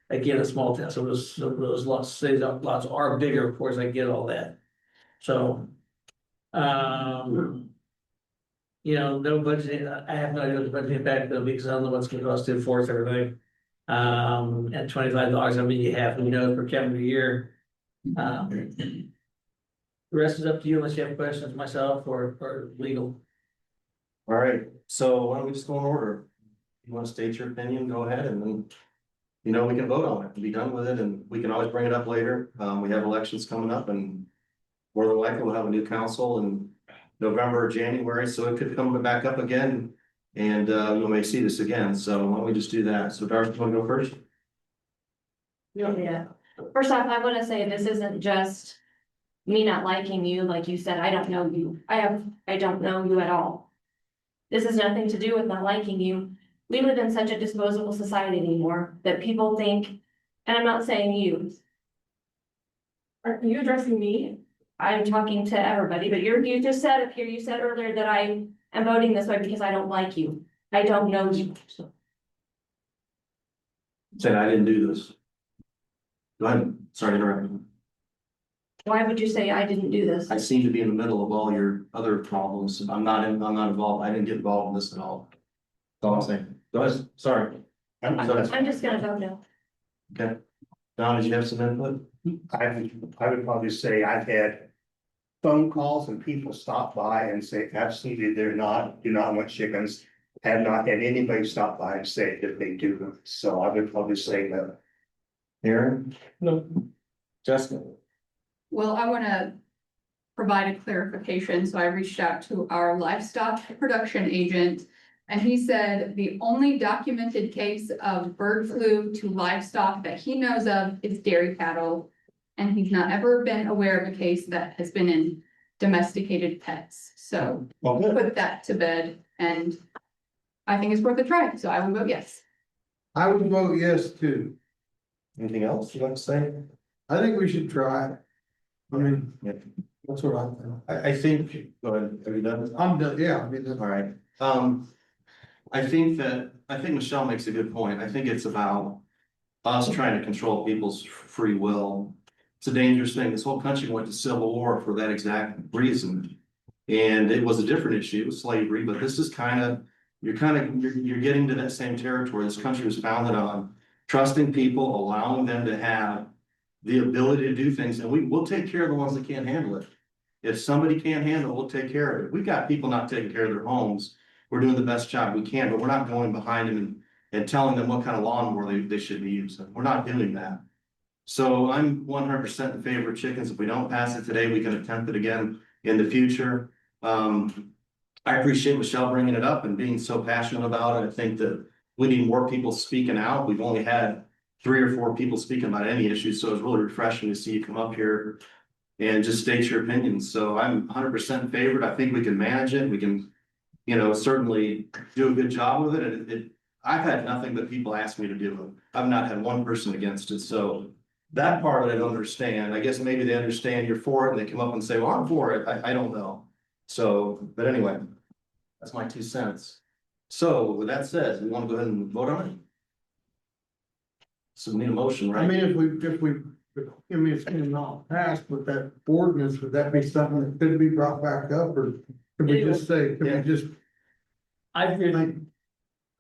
Again, a small town. So those lots, cities, lots are bigger. Of course, I get all that. So, no budget. I have no idea what the budget impact will be, because I don't know what's going to cost to enforce everything. At $25, I mean, you have, per calendar year. The rest is up to you unless you have questions, myself or legal. All right, so why don't we just go in order? You want to state your opinion, go ahead, and then, we can vote on it and be done with it, and we can always bring it up later. We have elections coming up, and more than likely we'll have a new council in November or January, so it could come back up again, and you may see this again. So why don't we just do that? So Darcy, you want to go first? Yeah. First off, I want to say this isn't just me not liking you. Like you said, I don't know you. I don't know you at all. This has nothing to do with not liking you. We live in such a disposable society anymore that people think, and I'm not saying you. Are you addressing me? I'm talking to everybody, but you just said up here, you said earlier that I am voting this way because I don't like you. I don't know you. Saying I didn't do this. Go ahead, sorry to interrupt you. Why would you say I didn't do this? I seem to be in the middle of all your other problems. I'm not involved. I didn't get involved in this at all. That's all I'm saying. Go ahead, sorry. I'm just gonna vote no. Okay. Don, did you have some input? I would probably say I've had phone calls and people stop by and say absolutely do not want chickens. Have not had anybody stop by and say that they do, so I would probably say that. Aaron? No. Jessica? Well, I wanna provide a clarification, so I reached out to our livestock production agent. And he said the only documented case of bird flu to livestock that he knows of is dairy cattle. And he's not ever been aware of a case that has been in domesticated pets, so Well, good. put that to bed, and I think it's worth a try, so I would vote yes. I would vote yes too. Anything else you'd like to say? I think we should try it. I mean, Yeah. that's what I think. I think, go ahead, have you done? I'm done, yeah, I mean, All right, I think Michelle makes a good point. I think it's about us trying to control people's free will. It's a dangerous thing. This whole country went to civil war for that exact reason. And it was a different issue, slavery, but this is you're getting to that same territory. This country was founded on trusting people, allowing them to have the ability to do things, and we'll take care of the ones that can't handle it. If somebody can't handle it, we'll take care of it. We've got people not taking care of their homes. We're doing the best job we can, but we're not going behind them and telling them what kind of lawnmower they should be using. We're not doing that. So I'm 100% in favor of chickens. If we don't pass it today, we can attempt it again in the future. I appreciate Michelle bringing it up and being so passionate about it. I think that we need more people speaking out. We've only had 3 or 4 people speaking about any issues, so it's really refreshing to see you come up here and just state your opinions. So I'm 100% in favor. I think we can manage it. We can, certainly do a good job with it. And I've had nothing but people ask me to do it. I've not had one person against it. So that part I don't understand. I guess maybe they understand you're for it and they come up and say, well, I'm for it. I don't know. So, but anyway, that's my 2 cents. So with that said, we want to go ahead and vote on it. So we need a motion, right? I mean, it's gonna not pass with that ordinance, would that be something that could be brought back up, or could we just say, could we just? I feel like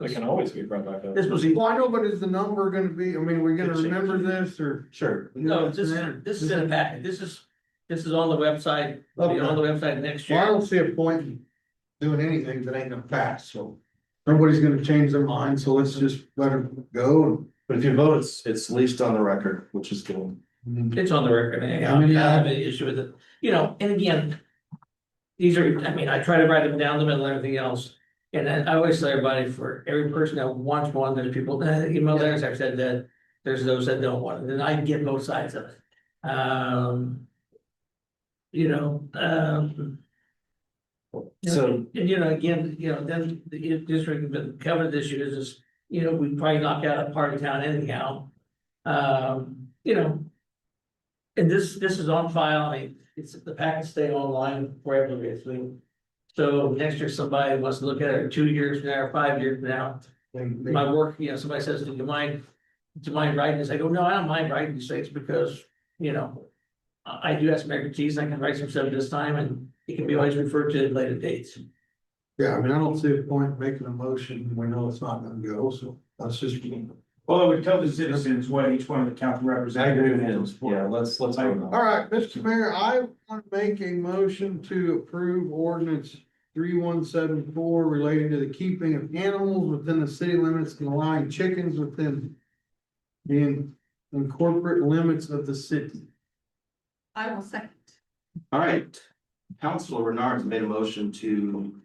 It can always be brought back up. this was, Well, I know, but is the number gonna be, I mean, are we gonna remember this, or? Sure. no, this is in a packet, this is on the website, it'll be on the website next Well, I year. don't see a point in doing anything that ain't gonna pass, so. Nobody's gonna change their mind, so let's just let it go. But if you vote, it's least on the record, which is good. It's on the record, and I mean, I have an issue with it, and again. These are, I try to write them down the middle and everything else, and I always tell everybody, for every person that wants one, there's people, there's, I've said that. There's those that don't want it, and I get both sides of it. So- Again, then the district, the covenant issue is, we probably knock out a part of town anyhow. And this is on file, it's, the packets stay online forever, basically. So next year, somebody wants to look at it, or 2 years from now, or 5 years from now, my work, somebody says, do you mind writing this? I go, no, I don't mind writing these things, because, I do have some expertise, I can write some stuff this time, and it can be always referred to at later dates. Yeah, I mean, I don't see a point in making a motion, we know it's not gonna go, so let's just. Well, it would tell the citizens what each one of the county representatives. Yeah, let's vote on it. All right, Mr. Mayor, I want to make a motion to approve ordinance 3174 relating to the keeping of animals within the city limits and allowing chickens within the corporate limits of the city. I will second. All right, Councilor Renard's made a motion to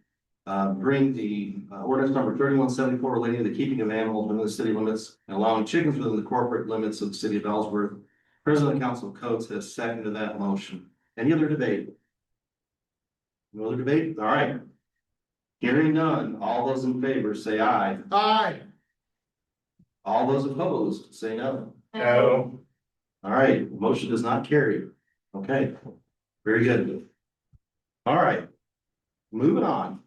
bring the ordinance number 3174 relating to the keeping of animals within the city limits and allowing chickens within the corporate limits of the city of Ellsworth. President Council Coates has seconded that motion. Any other debate? No other debate? All right. Hearing none, all those in favor say aye. Aye. All those opposed say no. No. All right, motion does not carry. Okay, very good. All right, moving on.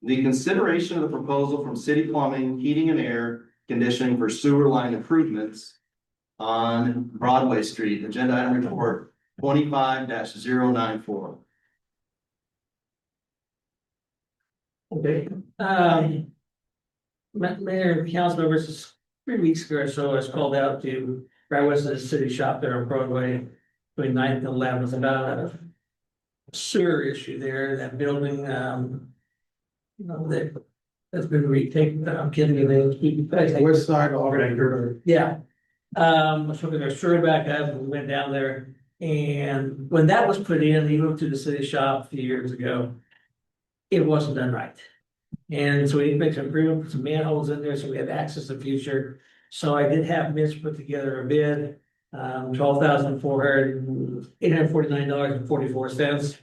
The consideration of the proposal from City Plumbing, Heating and Air Conditioning for sewer line improvements on Broadway Street, agenda item report 25-094. Okay, Mayor and council members, 3 weeks ago or so, I was called out to right west of the city shop there on Broadway. Between 9th and 11th, about a sewer issue there, that building, that's been retaken, I'm kidding you, they. West side auditor. Yeah. So they're sure back up, and we went down there, and when that was put in, he moved to the city shop a few years ago. It wasn't done right. And so we need to make some improvement, put some manholes in there, so we have access to the future. So I did have Mitch put together a bid, $849.44.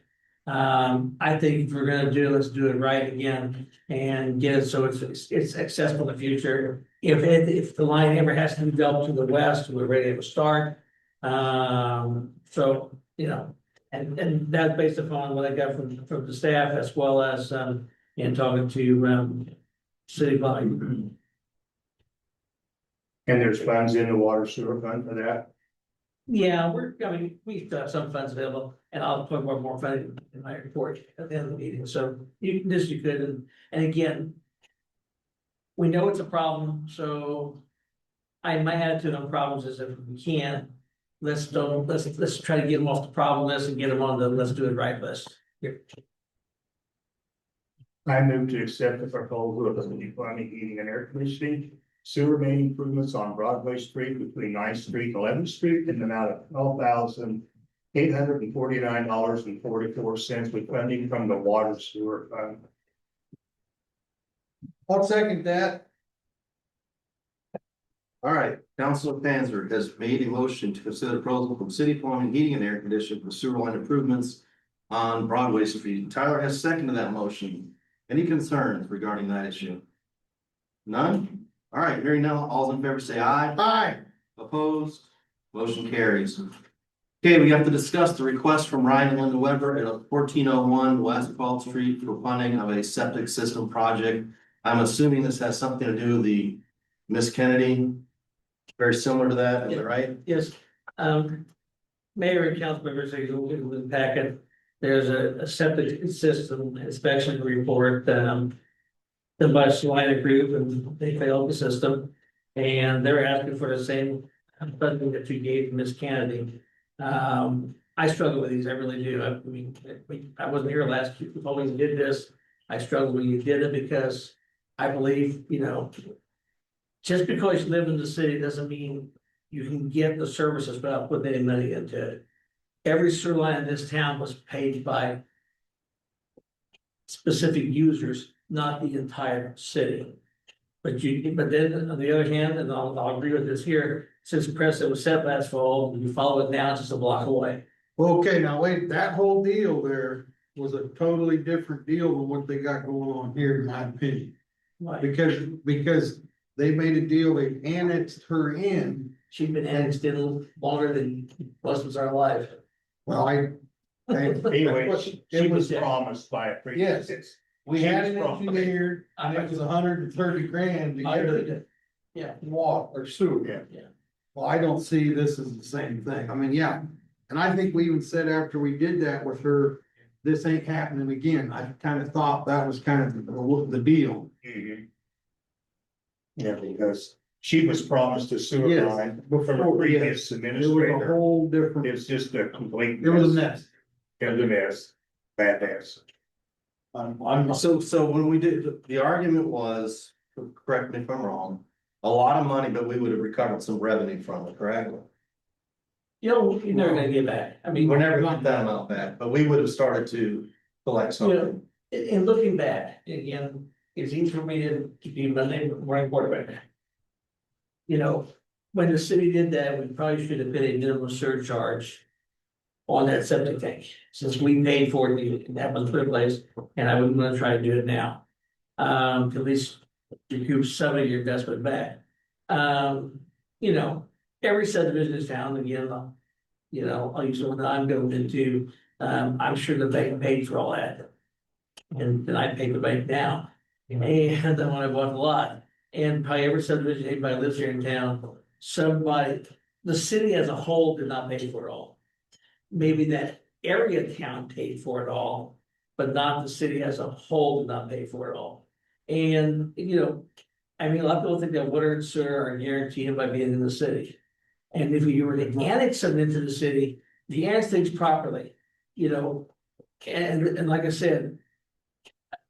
I think if we're gonna do it, let's do it right again and get it so it's accessible in the future. If the line ever has to be developed to the west, we're ready to start. So, you know, and that's based upon what I got from the staff as well as, in talking to, city planning. And there's funds in the water sewer fund for that. Yeah, we still have some funds available, and I'll put more funding in my report at the end of the meeting, so you could, and again. We know it's a problem, so. My attitude on problems is if we can, let's try to get them off the problem list and get them on the let's do it right list. Here. I move to accept the proposal of the city plumbing, heating and air conditioning sewer main improvements on Broadway Street between 9th Street and 11th Street in the amount of $12,849.44 with funding from the water sewer fund. I'll second that. All right, Councilor Panzer has made a motion to consider proposal from city plumbing, heating and air conditioning for sewer line improvements on Broadway Street. Tyler has seconded that motion. Any concerns regarding that issue? None? All right, hearing none, all in favor say aye. Aye. Opposed? Motion carries. Okay, we have to discuss the request from Ryan and Linda Weber at 1401 West 12th Street for funding of a septic system project. I'm assuming this has something to do with the Miss Kennedy. Very similar to that, is that right? Yes, mayor and council members, you will get in the packet. There's a septic system inspection report, done by Salina Group, and they failed the system. And they're asking for the same funding that you gave to Miss Kennedy. I struggle with these, I really do. I mean, I wasn't here last year, we always did this. I struggle when you did it because I believe, you know, just because you live in the city doesn't mean you can get the services without putting any money into it. Every sewer line in this town was paid by specific users, not the entire city. But then on the other hand, and I'll agree with this here, since the precedent was set last fall, you follow it now, it's just a block away. Well, okay, now wait, that whole deal there was a totally different deal than what they got going on here, in my opinion. Right. Because they made a deal, they annexed her in. She'd been annexed in longer than most of our life. Well, Anyway, she was Yeah. promised by a previous. Yes. We had it engineered, and it was $130,000 to I get really it did. Yeah. water or sewer. Yeah. Well, I don't see this as the same thing. I mean, yeah, and I think we even said after we did that with her, this ain't happening again. I kind of thought that was kind of the deal. Mhm. Yeah, because she was promised a sewer Yes, line before, from a previous It was a administrator. whole different, It was just a complete. it was a mess. It was a mess, bad mess. So when we did, the argument was, correct me if I'm wrong, a lot of money, but we would have recovered some revenue from it, correct? You know, you're never gonna get back. I mean. We're never gonna get that amount back, but we would have started to collect You know, something. in looking back, again, it's easy for me to be my name more important. You know, when the city did that, we probably should have put a minimum surcharge on that septic tank, since we paid for it in that first place, and I wouldn't wanna try to do it now. To at least recoup some of your investment back. You know, every subdivision is found again, you know, I'll use the one that I'm going into, I'm sure the bank paid for all that. And I pay the bank now, and then when I bought the lot, and probably every subdivision anybody lives here in town, the city as a whole did not pay for it all. Maybe that area town paid for it all, but not the city as a whole did not pay for it all. And, you know, I mean, a lot of people think that water and sewer are guaranteed by being in the city. And if you were to annex them into the city, the annex things properly, you know. And like I said,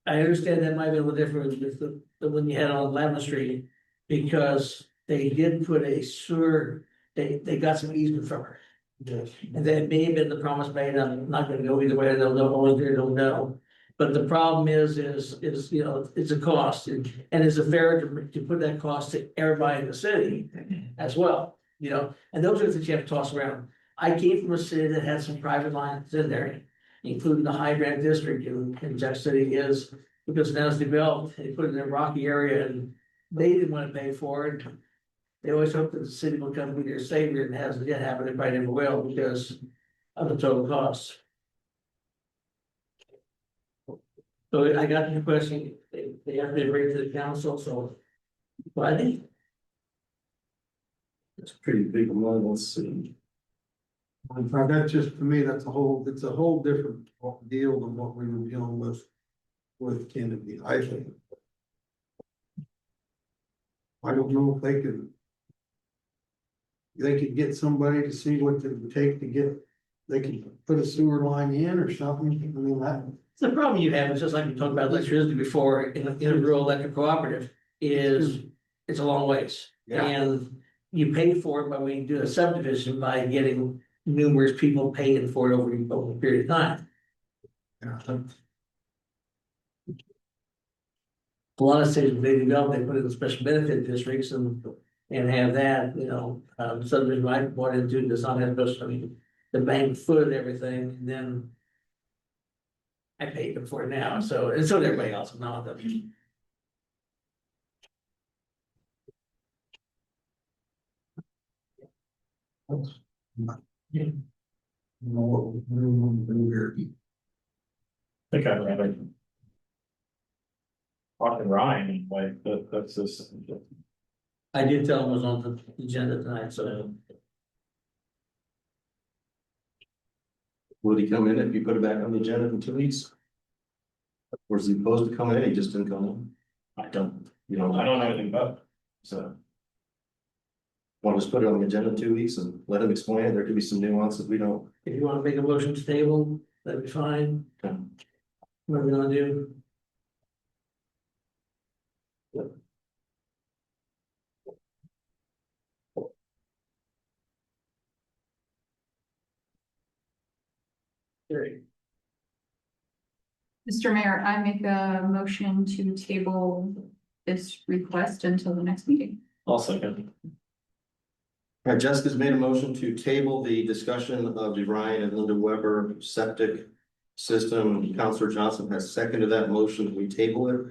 I understand that might be a little different with the one you had on Lemon Street. Because they did put a sewer, they got some easement from her. And that may have been the promise made, I'm not gonna go either way, I don't know, only there, don't know. But the problem is, you know, it's a cost, and is it fair to put that cost to everybody in the city as well, you know? And those are the things you have to toss around. I came from a city that had some private lines in there, including the High Grant District in Jack City is, because now it's developed, they put it in a rocky area and they didn't want to pay for it. They always hoped that the city would come be their savior, and it hasn't yet happened, it probably never will because of the total cost. So I got your question, they have to bring it to the council, so. But I think. It's pretty big one, let's see. In fact, that's just, to me, it's a whole different deal than what we were dealing with Kennedy, I think. I don't know if they could get somebody to see what it would take to get, they could put a sewer line in or something, I mean, that. The problem you have is just like we talked about electricity before, in a rural electric cooperative, is it's a long ways. Yeah. And you pay for it by when you do a subdivision by getting numerous people paying for it over a period of time. Yeah. A lot of cities, they develop, they put in special benefit districts and have that, you know, subdivision I bought into does not have those, I mean, the bank foot and everything, and then I paid them for it now, so, and so did everybody else, not them. I think I'd rather. Talking Ryan, like, that's just. I did tell them it was on the agenda tonight, so. Would he come in if you put it back on the agenda in 2 weeks? Or is he supposed to come in, he just didn't come in? I don't You know, know anything about it, so. Want to just put it on the agenda in 2 weeks and let him explain it, there could be some nuances we don't. If you wanna make a motion to table, that'd be fine. What are we gonna do? Great. Mr. Mayor, I make a motion to table this request until the next meeting. I'll second. All right, Jessica's made a motion to table the discussion of the Ryan and Linda Weber septic system. Counselor Johnson has seconded that motion. We table it.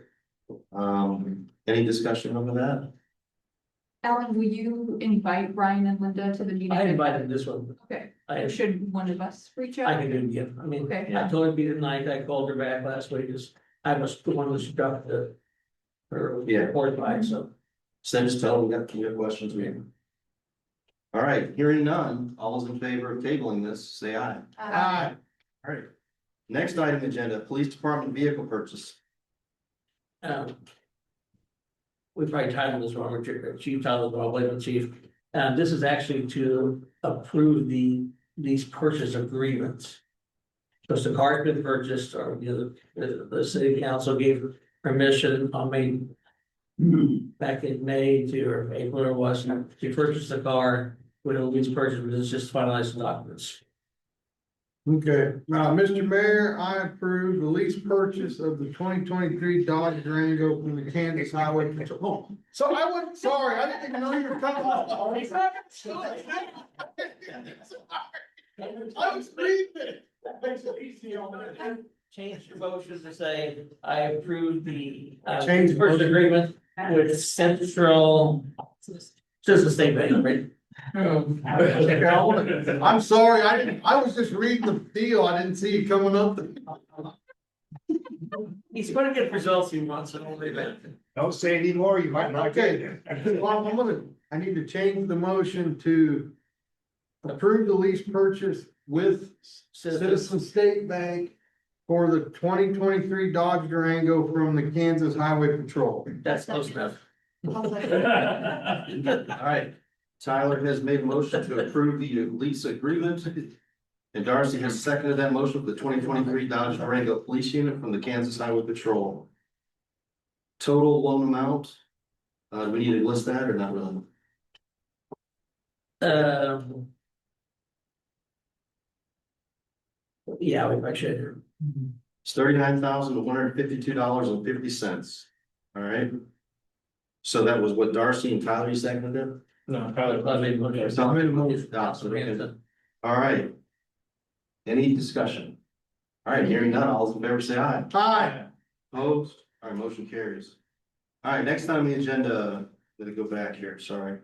Any discussion over that? Ellen, will you invite Ryan and Linda to the meeting? I invited this one, Okay, I should one of us reach out? I can do it again, I mean, Okay. I told her to be tonight, I called her back last week, because I was the one who struck her Yeah. report by, so. So just tell them we got questions. All right, hearing none, all those in favor of tabling this, say aye. Aye. All right. Next item agenda, police department vehicle purchase. We probably titled this wrong, or chief titled it wrong, wait, chief. This is actually to approve these purchase agreements. Because the car's been purchased, or, you know, the city council gave permission on back in May or April or was, to purchase the car. When it was purchased, it's just finalizing documents. Okay, Mr. Mayor, I approve the lease purchase of the 2023 Dodge Durango from the Kansas Highway Patrol. Oh, so I wasn't, sorry, I didn't even know you were coming. I was reading it. Change your motion to say, I approve the Change the purchase motion. agreement with Central. Just the state bank, right? I'm sorry, I was just reading the deal, I didn't see you coming up. He's gonna get results he wants and only that. Don't say anymore, you might not get it. Well, I need to change the motion to approve the lease purchase with Citizen State Bank for the 2023 Dodge Durango from the Kansas Highway Patrol. That's close enough. All right, Tyler has made a motion to approve the lease agreement. And Darcy has seconded that motion for the 2023 Dodge Durango Police Unit from the Kansas Highway Patrol. Total loan amount, do we need to list that or not really? Yeah, we should. It's $39,152.50. All right. So that was what Darcy and Tyler seconded it? No, probably. All right. Any discussion? All right, hearing none, all those in favor say aye. Aye. Opposed? All right, motion carries. All right, next on the agenda, let me go back here, sorry.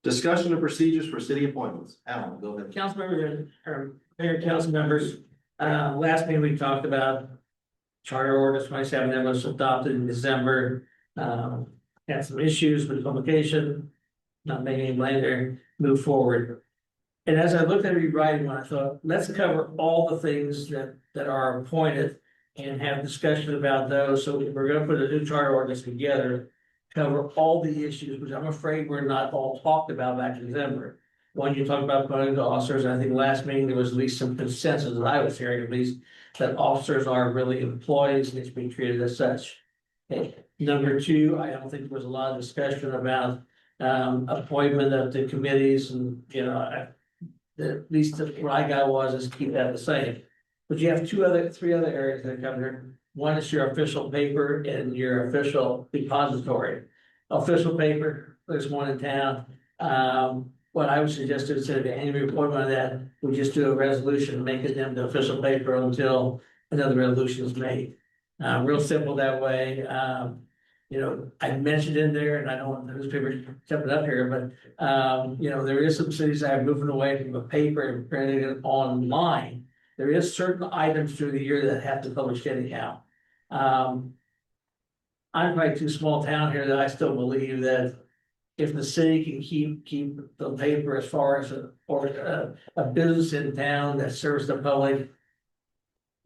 Discussion of procedures for city appointments. Alan, go ahead. Council members or mayor, council members, last meeting we talked about charter ordinance 27 that was adopted in December. Had some issues with publication, not making any blame there, move forward. And as I looked at rewriting one, I thought, let's cover all the things that are appointed and have discussion about those. So we're gonna put a new charter ordinance together, cover all the issues, which I'm afraid we're not all talked about back in December. When you talk about appointing the officers, I think last meeting there was at least some consensus that I was hearing at least, that officers are really employees and it's being treated as such. Okay. Number two, I don't think there was a lot of discussion about appointment of the committees and, you know, at least what I got was is keep that the same. But you have three other areas that come here. One is your official paper and your official depository. Official paper, there's one in town. What I would suggest is instead of any appointment of that, we just do a resolution, make it them the official paper until another resolution is made. Real simple that way. You know, I mentioned in there, and I don't want the newspaper jumping up here, but, you know, there is some cities that are moving away from the paper and printing it online. There is certain items through the year that have to publish anyhow. I'm probably too small town here that I still believe that if the city can keep the paper as far as a business in town that serves the public,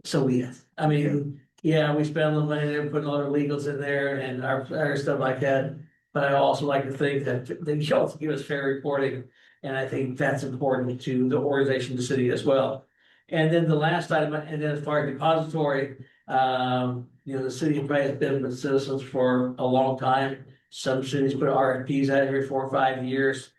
so be it. I mean, yeah, we spend a little money there, putting all our legals in there and our stuff like that. But I also like to think that they also give us fair reporting. And I think that's important to the organization, the city as well. And then the last item, and then as far as depository, you know, the city has been with citizens for a long time. Some cities put RFPs out every 4 or 5 years.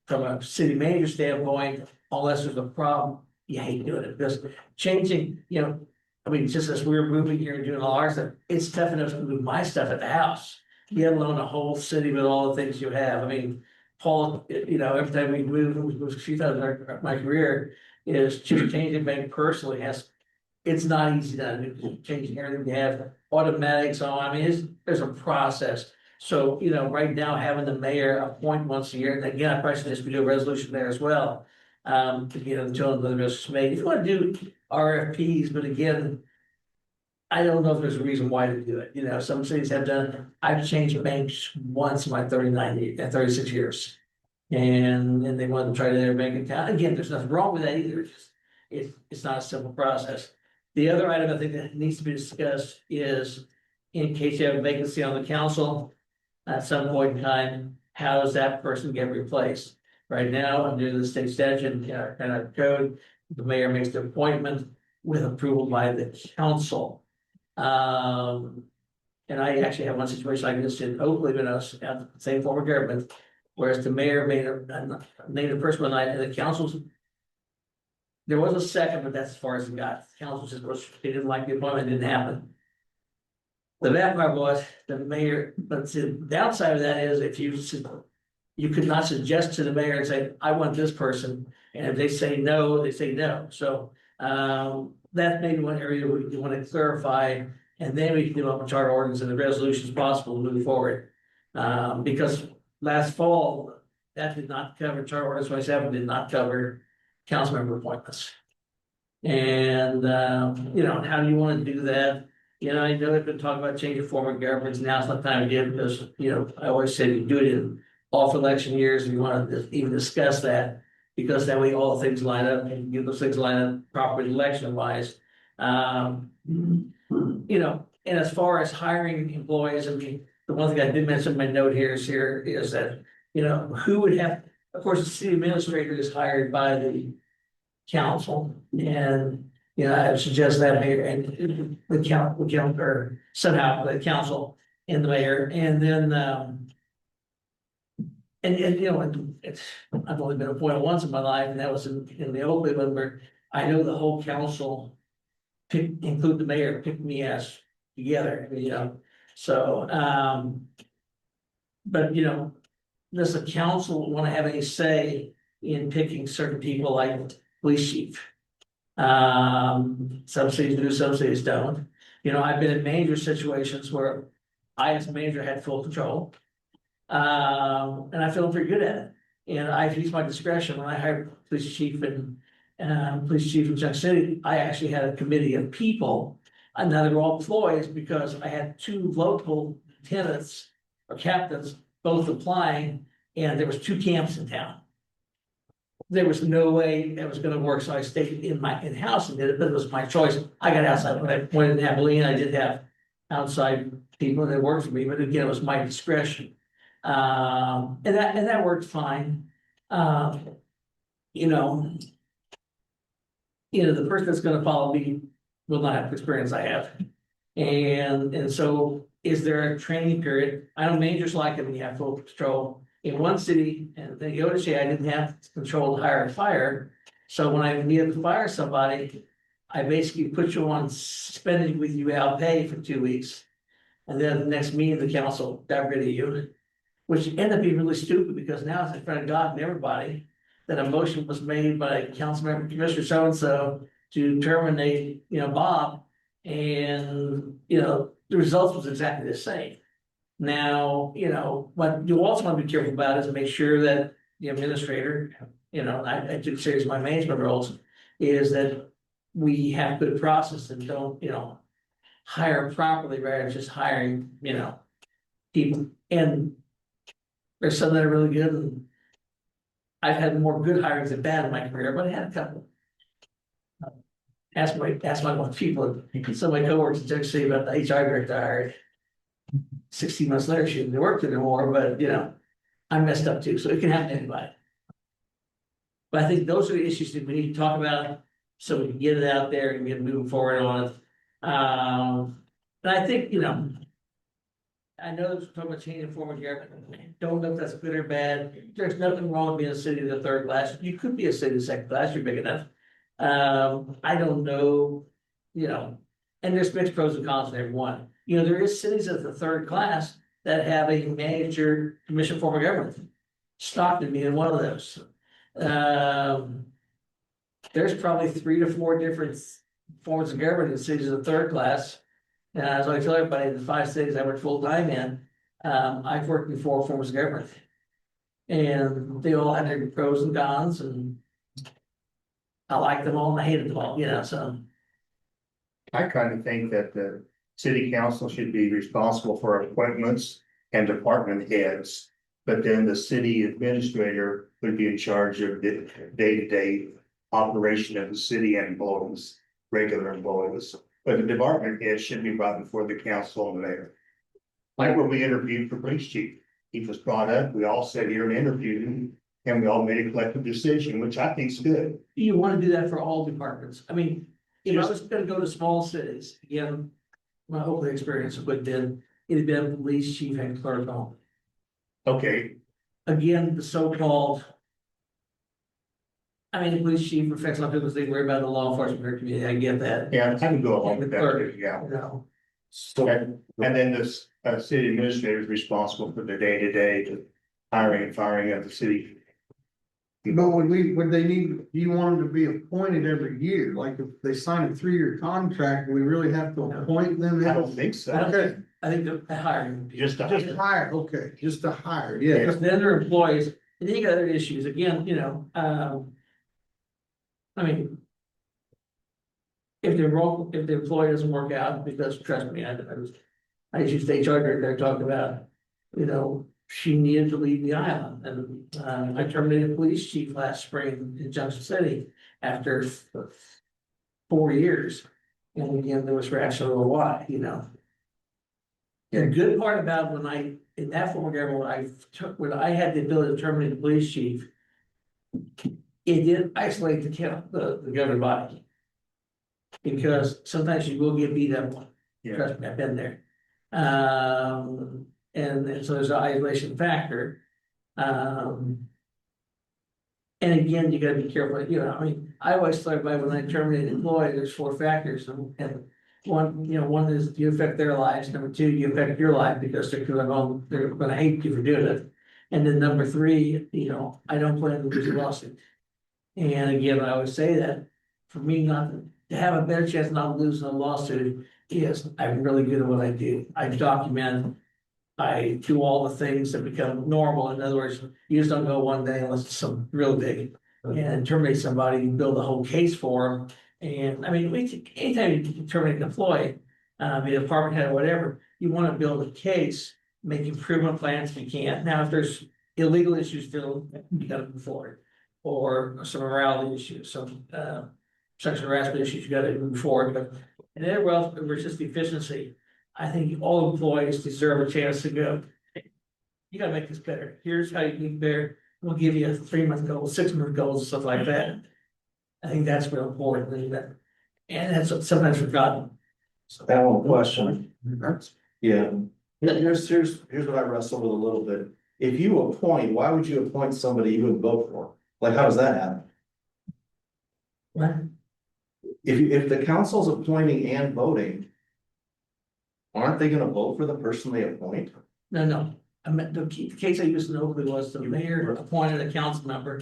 From a city manager standpoint, unless there's a problem, you hate doing it because changing, you know, I mean, just as we were moving here and doing all our stuff, it's tough enough to move my stuff at the house, let alone a whole city with all the things you have. I mean, Paul, you know, every time we move a few times in my career, is just changing bank personally it's not easy to do, changing everything you have, automatics on, I mean, there's a process. So, you know, right now having the mayor appoint once a year, and again, I probably suggest we do a resolution there as well. To get until the resolution made. If you want to do RFPs, but again, I don't know if there's a reason why to do it. You know, some cities have done, I've changed banks once in my 36 years. And they want to try to their bank account. Again, there's nothing wrong with that either. It's not a simple process. The other item I think that needs to be discussed is in case you have a vacancy on the council at some point in time, how does that person get replaced? Right now, under the state statute and our code, the mayor makes the appointment with approval by the council. And I actually have one situation like this in Oakley when I was at the same form of government, whereas the mayor named a person one night and the council's. There was a second, but that's as far as it got. The council just they didn't like the appointment, it didn't happen. The bad part was the mayor, but the downside of that is if you could not suggest to the mayor and say, I want this person, and if they say no, they say no. So that's maybe one area we want to clarify, and then we can develop a charter ordinance and the resolution is possible to move forward. Because last fall, that did not cover charter ordinance 27, did not cover council member appointments. And you know, how do you want to do that? You know, I know they've been talking about changing form of governments. Now's not the time to do it because, you know, I always say you do it in off election years, and you want to even discuss that because that way all things line up and get those things line up properly election wise. You know, and as far as hiring employees, I mean, the one thing I did mention in my note here is that, you know, who would have, of course, the city administrator is hired by the council and, you know, I would suggest that mayor and the count, or somehow the council and the mayor, and then, and you know, it's, I've only been appointed once in my life, and that was in the old one where I know the whole council include the mayor, pick me as together, you know, so, but, you know, does the council want to have any say in picking certain people like police chief? Some cities do, some cities don't. You know, I've been in manager situations where I as manager had full control. And I feel pretty good at it. And I've used my discretion when I hired police chief in Junction City. I actually had a committee of people, and now they were all employees because I had 2 local lieutenants or captains both applying, and there was 2 camps in town. There was no way that was gonna work, so I stayed in my in-house and did it, but it was my choice. I got outside, when I pointed in Abilene, I did have outside people that worked for me, but again, it was my discretion. And that worked fine. You know, the person that's gonna follow me will not have the experience I have. And so is there a training period? I know managers like it when you have full control. In one city, and the OSHA, I didn't have control to hire and fire. So when I needed to fire somebody, I basically put you on suspended with you without pay for 2 weeks. And then the next meeting, the council got rid of you, which ended up being really stupid because now it's in front of God and everybody that a motion was made by council member Commissioner so-and-so to terminate, you know, Bob. And, you know, the results was exactly the same. Now, you know, what you also want to be careful about is make sure that the administrator, you know, I took serious my management roles, is that we have good process and don't, you know, hire properly rather than just hiring, you know, people. And there's some that are really good, and I've had more good hirings than bad in my career, but I had a couple. Ask my people, some of my coworkers in Texas City about the HR director I hired. 16 months later, she didn't work anymore, but you know, I messed up too, so it can happen to anybody. But I think those are the issues that we need to talk about, so we can get it out there and get moving forward on it. And I think, you know, I know there's talking about changing form of government. Don't know if that's good or bad. There's nothing wrong with being a city of the 3rd class. You could be a city of the 2nd class, you're big enough. I don't know, you know, and there's mixed pros and cons in every one. You know, there is cities of the 3rd class that have a manager commission form of government. Stockton being one of those. There's probably 3 to 4 different forms of government in cities of the 3rd class. And as I tell everybody, the 5 cities I work full time in, I've worked in 4 forms of government. And they all have their pros and cons, and I like them all and I hated them all, you know, so. I kind of think that the city council should be responsible for appointments and department heads. But then the city administrator would be in charge of the day-to-day operation of the city and employees, regular employees. But the department head should be brought before the council and mayor. Like when we interviewed for police chief, he was brought up, we all sat here and interviewed him, and we all made a collective decision, which I think is good. You want to do that for all departments. I mean, if I was gonna go to small cities, again, my whole experience would been, it'd been police chief and clerk only. Okay, Again, the so-called. I mean, the police chief affects a lot of people, they worry about the law enforcement community, I get that. yeah, I can go along with that, Clerk, too, yeah. You know, And then this city administrator is responsible for the day-to-day hiring and firing of the city. But would they need, do you want them to be appointed every year? Like if they sign a 3-year contract, do we really have to appoint them? I don't think so. Okay, I think the hiring. Just to just hire, okay, just to hire, yeah. Because then they're employees, and then you got other issues, again, you know, I mean. If the employee doesn't work out, because trust me, I used to HR director, talked about, you know, she needed to leave the island, and I terminated police chief last spring in Junction City after 4 years. And again, there was rationale why, you know. The good part about when in that form of government, when I had the ability to terminate the police chief. It did isolate the governing body. Because sometimes you will get beat up. Yeah. Trust me, I've been there. And so there's an isolation factor. And again, you gotta be careful, I mean, I always tell everybody when I terminate an employee, there's 4 factors, and one is you affect their lives, number 2, you affect your life because they're gonna hate you for doing it. And then number 3, I don't plan to lose a lawsuit. And again, I always say that, for me not to have a better chance of not losing a lawsuit is I'm really good at what I do. I document. I do all the things that become normal. In other words, you just don't go one day unless it's some real big. And terminate somebody, you build a whole case for them. And I mean, anytime you terminate an employee, be a department head or whatever, you want to build a case, make improvement plans if you can. Now, if there's illegal issues still, you gotta move forward. Or some morality issues, some sexual harassment issues, you gotta move forward. But and everywhere else, it was just the efficiency. I think all employees deserve a chance to go. You gotta make this better. Here's how you can get better. We'll give you a 3-month goal, 6-month goals, stuff like that. I think that's real important, and that's sometimes forgotten. That one question. Yeah. Here's what I wrestled with a little bit. If you appoint, why would you appoint somebody you wouldn't vote for? Like, how does that happen? What? If the council's appointing and voting, aren't they gonna vote for the person they appoint? No. I meant the case I used in Oakley was the mayor appointed a council member,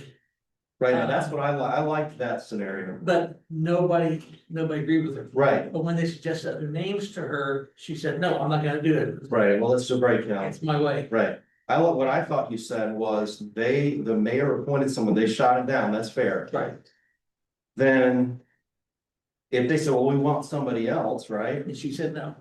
Right, now that's what I liked that scenario. but nobody agreed with her. Right, But when they suggested other names to her, she said, no, I'm not gonna do it. right, well, it's a breakdown, It's my way. right. What I thought you said was the mayor appointed someone, they shot it down, that's fair. Right. Then. If they said, well, we want somebody else, right? And she said, no.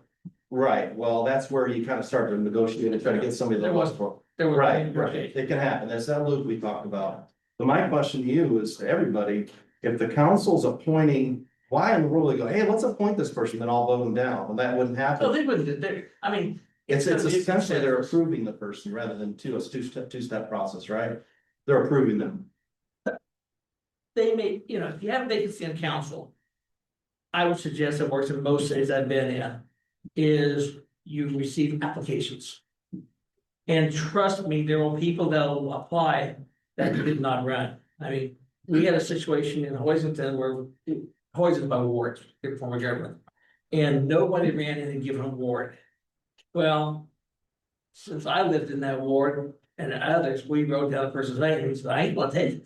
Right, well, that's where you kind of start to negotiate and try to get somebody that There was was- for. There were. Right, it can happen, that's that loop we talked about. So my question to you is to everybody, if the council's appointing, why in the world they go, hey, let's appoint this person, then I'll vote them down, well, that wouldn't No, happen. they wouldn't, I mean. It's gonna be a essentially they're consensus. approving the person rather than two-step process, right? They're approving them. They may, if you have a vacancy in council. I would suggest it works in most cities I've been in, is you receive applications. And trust me, there will people that will apply that did not run. I mean, we had a situation in Hoisington where Hoisington by wards, their former government. And nobody ran in and given an award. Well, since I lived in that ward and others, we wrote down a person's name and he said, I ain't gonna take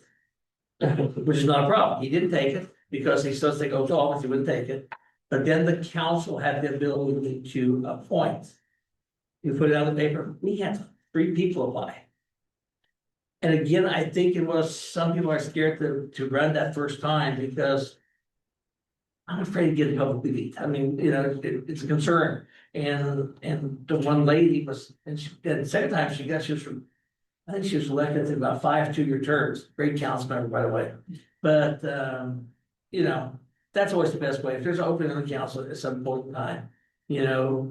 it. Which is not a problem. He didn't take it because he still take oath to office, he wouldn't take it. But then the council had the ability to appoint. You put it on the paper, we had 3 people apply. And again, I think it was, some people are scared to run that first time because. I'm afraid to get publicly beat. I mean, it's a concern. And the one lady was, and the second time she was from. I think she was elected to about 5 2-year terms, great council member, by the way. But, that's always the best way. If there's an opening on the council at some point in time,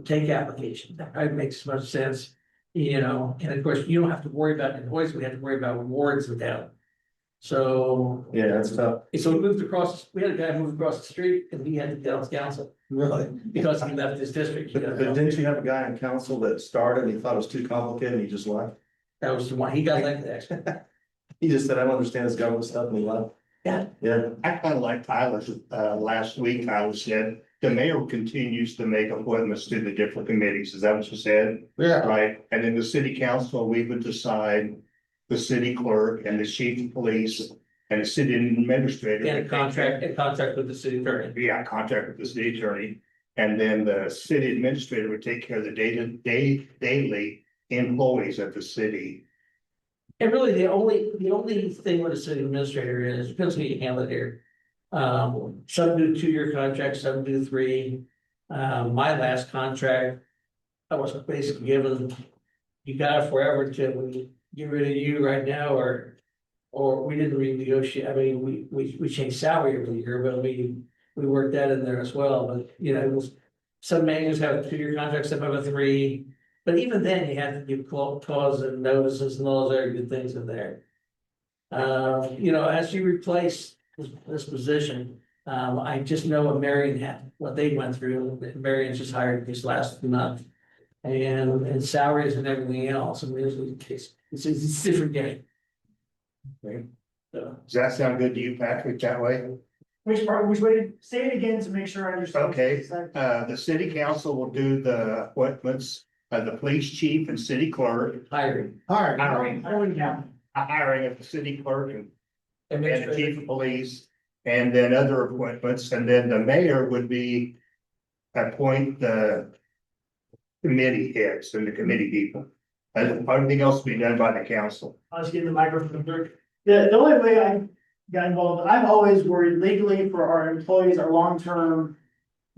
take applications. That probably makes as much sense. And of course, you don't have to worry about invoice, we have to worry about wards and down. So, Yeah, that's tough. so we had a guy move across the street and he had to get on council Really? because he left his district. But didn't you have a guy in council that started and he thought it was too complicated and he just left? That was the one, he got elected actually. He just said, I don't understand this government stuff and he left. Yeah. Yeah, I kind of like Tyler's, last week, Tyler said, the mayor continues to make appointments to the different committees, is that what you said? Yeah, Right, and then the city council, we would decide the city clerk and the chief of police and the city administrator. And a contract with the city attorney. Yeah, contract with the city attorney, and then the city administrator would take care of the daily employees of the city. And really, the only thing with a city administrator is, depends how you handle it here. Some do 2-year contracts, some do 3. My last contract, I was basically given, you got it forever until we get rid of you right now, or we didn't renegotiate. I mean, we changed salary every year, but we worked that in there as well. But it was, some managers have a 2-year contract, some have a 3. But even then, you have to give cause and notices and all those other good things in there. You know, as you replace this position, I just know what Marion had, what they went through, Marion's just hired this last month. And salaries and everything else, I mean, it's a different game. Okay. So, Does that sound good to you, Patrick, that way? Which part, which way, say it again to make sure I understand. Okay, the city council will do the appointments of the police chief and city clerk. hiring. Hiring Hiring. of the city clerk and the Administrator. chief of police. And then other appointments, and then the mayor would be appoint the committee heads and the committee people. And everything else will be done by the council. I was getting the microphone. The only way I got involved, I'm always worried legally for our employees, our long-term.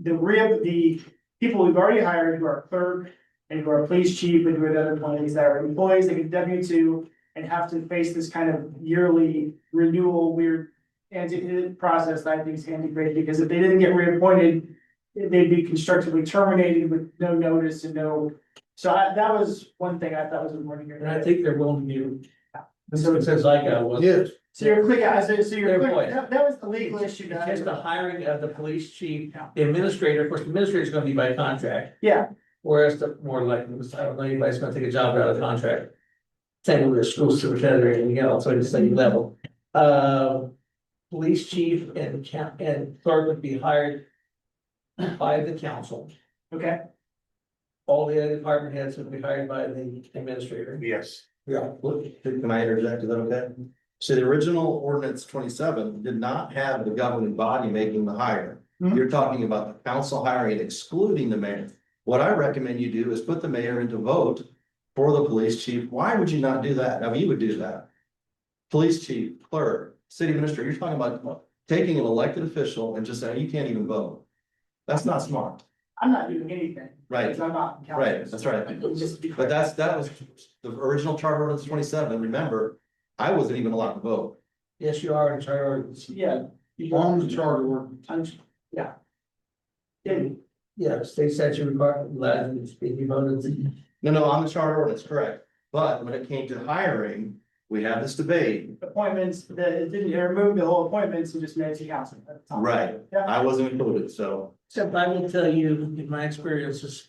The people we've already hired, who are clerk and who are police chief and who are the other employees that are employees that get W-2 and have to face this kind of yearly renewal weird process that I think is antiquated, because if they didn't get reappointed, they'd be constructively terminated with no notice and no. So that was one thing I thought was important here. And I think they're willing to do. So- It says like I was. Yes. So you're quick, so you're They're quick, employees. that was the legal issue. It's just the hiring of the police chief, the administrator, of course, the administrator is gonna be by contract. Yeah, Whereas the more like, I don't know, anybody's gonna take a job out of contract. Same with the school superintendent or anything else, so it's the same level. Police chief and clerk would be hired by the council. okay, All the other department heads would be hired by the administrator. Yes. Yeah, look, can I interject, is that okay? So the original ordinance 27 did not have the governing body making the hire. Mhm. You're talking about the council hiring excluding the mayor. What I recommend you do is put the mayor into vote for the police chief. Why would you not do that? Now, you would do that. Police chief, clerk, city administrator, you're talking about taking an elected official and just saying, you can't even vote. That's not smart. I'm not doing anything. Right. Because I'm not. council. Right, that's right. Just to be But clear. that was the original charter ordinance 27. Remember, I wasn't even allowed to vote. Yes, you are in charge. Yeah. On the charter work. Yeah. Yeah, state statute requirement, allowed to be voted. No, on the charter ordinance, correct. But when it came to hiring, we had this debate. Appointments, it didn't remove the whole appointments and just made it to council at the time. Right. Yeah. I wasn't included, so. Except I will tell you, in my experiences.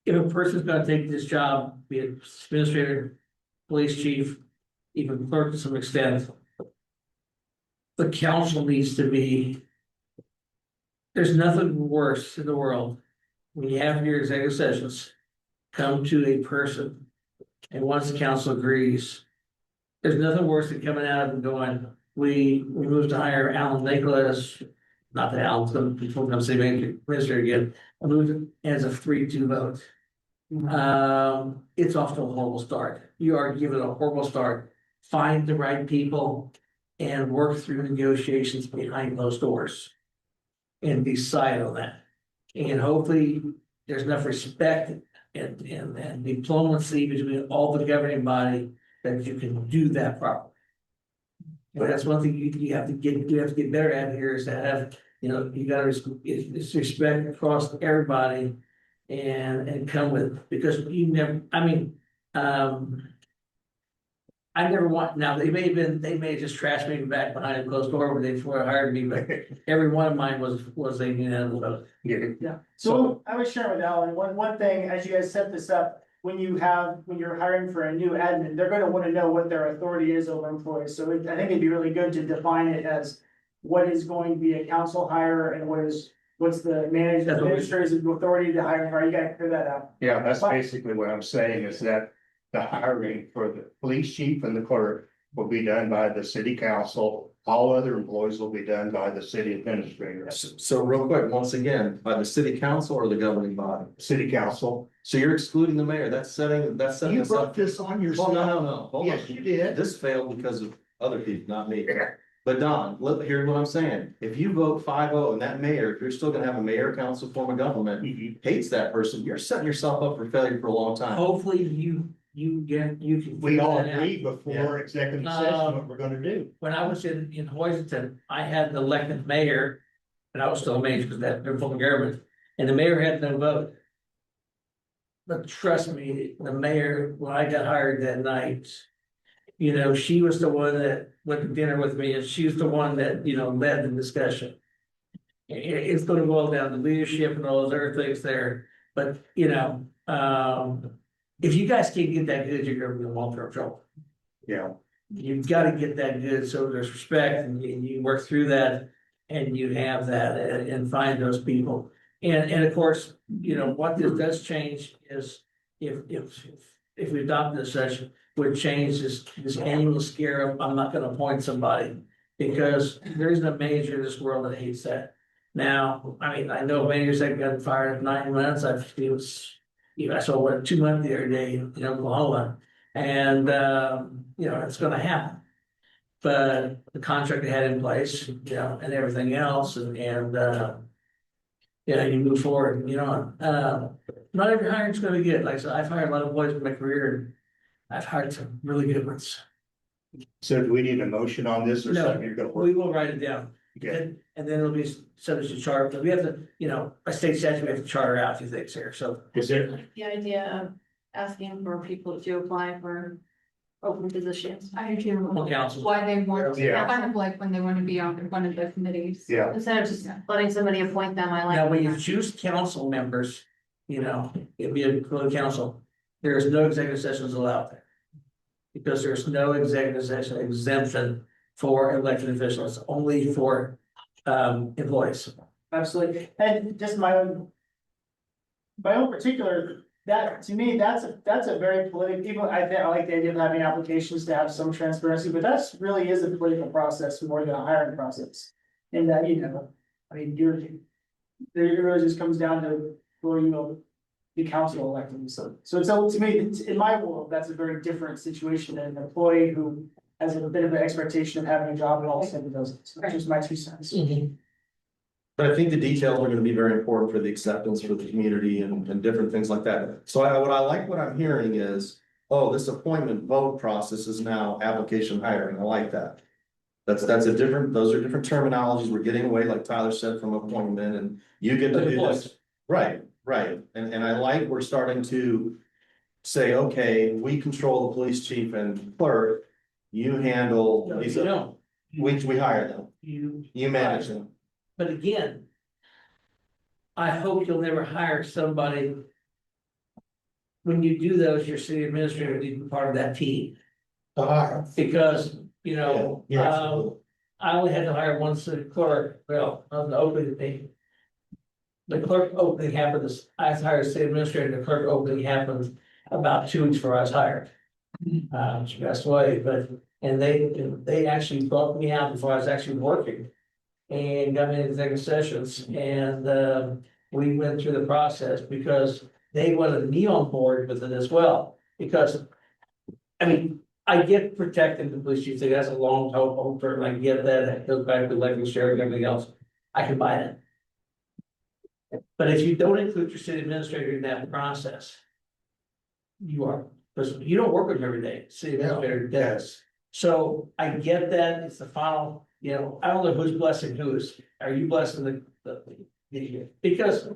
If a person's gonna take this job, be it administrator, police chief, even clerk to some extent. The council needs to be. There's nothing worse in the world. When you have your executive sessions, come to a person. And once the council agrees. There's nothing worse than coming out and going, we moved to hire Alan Nicholas. Not that Alan's gonna be full time city administrator again, I moved it as a 3-2 vote. It's off to a horrible start. You are given a horrible start. Find the right people and work through negotiations behind those doors. And decide on that. And hopefully there's enough respect and diplomacy between all the governing body that you can do that properly. But that's one thing you have to get better at here is to have, you gotta it's respect across everybody. And come with, because you never, I never want, now, they may have just trashed me back behind a closed door when they hired me, but every one of mine was a unanimous vote. Yeah, so I was sharing with Alan, one thing, as you guys set this up, when you're hiring for a new admin, they're gonna wanna know what their authority is over employees, so I think it'd be really good to define it as. What is going to be a council hire and what's the administrator's authority to hire, or you gotta clear that out. Yeah, that's basically what I'm saying is that the hiring for the police chief and the clerk will be done by the city council. All other employees will be done by the city administrator, So real quick, once again, by the city council or the governing body? city council. So you're excluding the mayor. That's setting You us brought up. this on Well, yourself. no. Hold on. Yes, you did. This failed because of other people, not me. But Don, here's what I'm saying. If you vote 5-0 and that mayor, if you're still gonna have a mayor council form of government, hates that person, you're setting yourself up for failure for a long time. Hopefully you can. We all figure that out. agreed before executive session what we're gonna do. When I was in Hoisington, I had an elected mayor, and I was still a mayor because that they're full of government. And the mayor had no vote. But trust me, the mayor, when I got hired that night, you know, she was the one that went to dinner with me and she was the one that, you know, led the discussion. It's gonna boil down to leadership and all those other things there, but, you know, if you guys can't get that good, you're gonna be in long-term trouble. Yeah. You've gotta get that good, so there's respect and you work through that. And you have that and find those people. And of course, you know, what this does change is if we adopt this session, would change this annual scare of, I'm not gonna appoint somebody. Because there isn't a manager in this world that hates that. Now, I mean, I know managers that got fired in 9 months, I saw what, 2 months the other day in Oklahoma. And you know, it's gonna happen. But the contract they had in place, you know, and everything else and yeah, you move forward, you know, not every hiring's gonna be good. Like I said, I've hired a lot of boys in my career and I've hired some really good ones. So do we need a motion on this or No, something you're gonna work? we will write it down. Okay. And then it'll be subject to charter, but we have to, you know, by state statute, we have to charter out a few things here, so. Is there, The idea of asking for people to apply for open positions. I do. Full council. Why they want, Yeah. kind of like when they want to be on one of the committees. yeah, Instead of just letting somebody appoint them, I like. Now, when you choose council members, you know, it'd be a full council, there is no executive sessions allowed there. Because there's no executive session exemption for elected officials, only for employees. Absolutely, and just my own particular, that, to me, that's a very political, people, I like the idea of having applications to have some transparency, but that's really is a political process more than a hiring process. And that, you know, I mean, it really just comes down to, well, you know, the council electing, so to me, in my world, that's a very different situation than an employee who has a bit of an expectation of having a job and all of a sudden doesn't, so that's just my 2 cents. But I think the details are gonna be very important for the acceptance for the community and different things like that. So what I'm hearing is, oh, this appointment vote process is now application hiring. I like that. Those are different terminologies. We're getting away, like Tyler said, from appointment and you get to do this. Right. And I like, we're starting to say, okay, we control the police chief and clerk. You handle, No, you don't. we hire them. You manage them. But again, I hope you'll never hire somebody. When you do those, your city administrator needs to be part of that team. Because, you know, Yeah. I only had to hire one city clerk, well, on the opening thing. The clerk opening happened, I hired a city administrator, the clerk opening happened about 2 weeks before I was hired. She passed away, and they actually brought me out before I was actually working. And got me in executive sessions and we went through the process because they wanted me on board with it as well. Because, I mean, I get protecting the police chief, that's a long term, I get that, that goes back to electing sheriff and everything else. I can buy it. But if you don't include your city administrator in that process, you don't work with them every day, city administrator does. So I get that, it's the final, you know, I don't know who's blessing who's, are you blessing the, because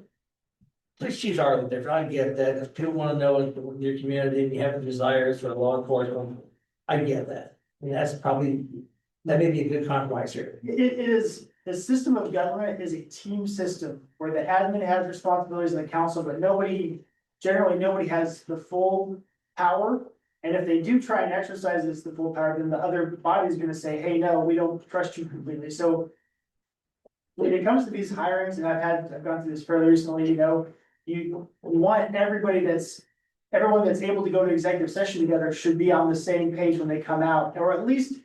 police chiefs are a little different, I get that, if people wanna know in your community, and you have desires for law enforcement, I get that. I mean, that may be a good compromise here. It is, the system of government is a team system where the admin has responsibilities in the council, but generally nobody has the full power. And if they do try and exercise this, the full power, then the other body is gonna say, hey, no, we don't trust you completely, so. When it comes to these hirings, and I've gone through this fairly recently, you know, you want everyone that's able to go to executive session together should be on the same page when they come out, or at least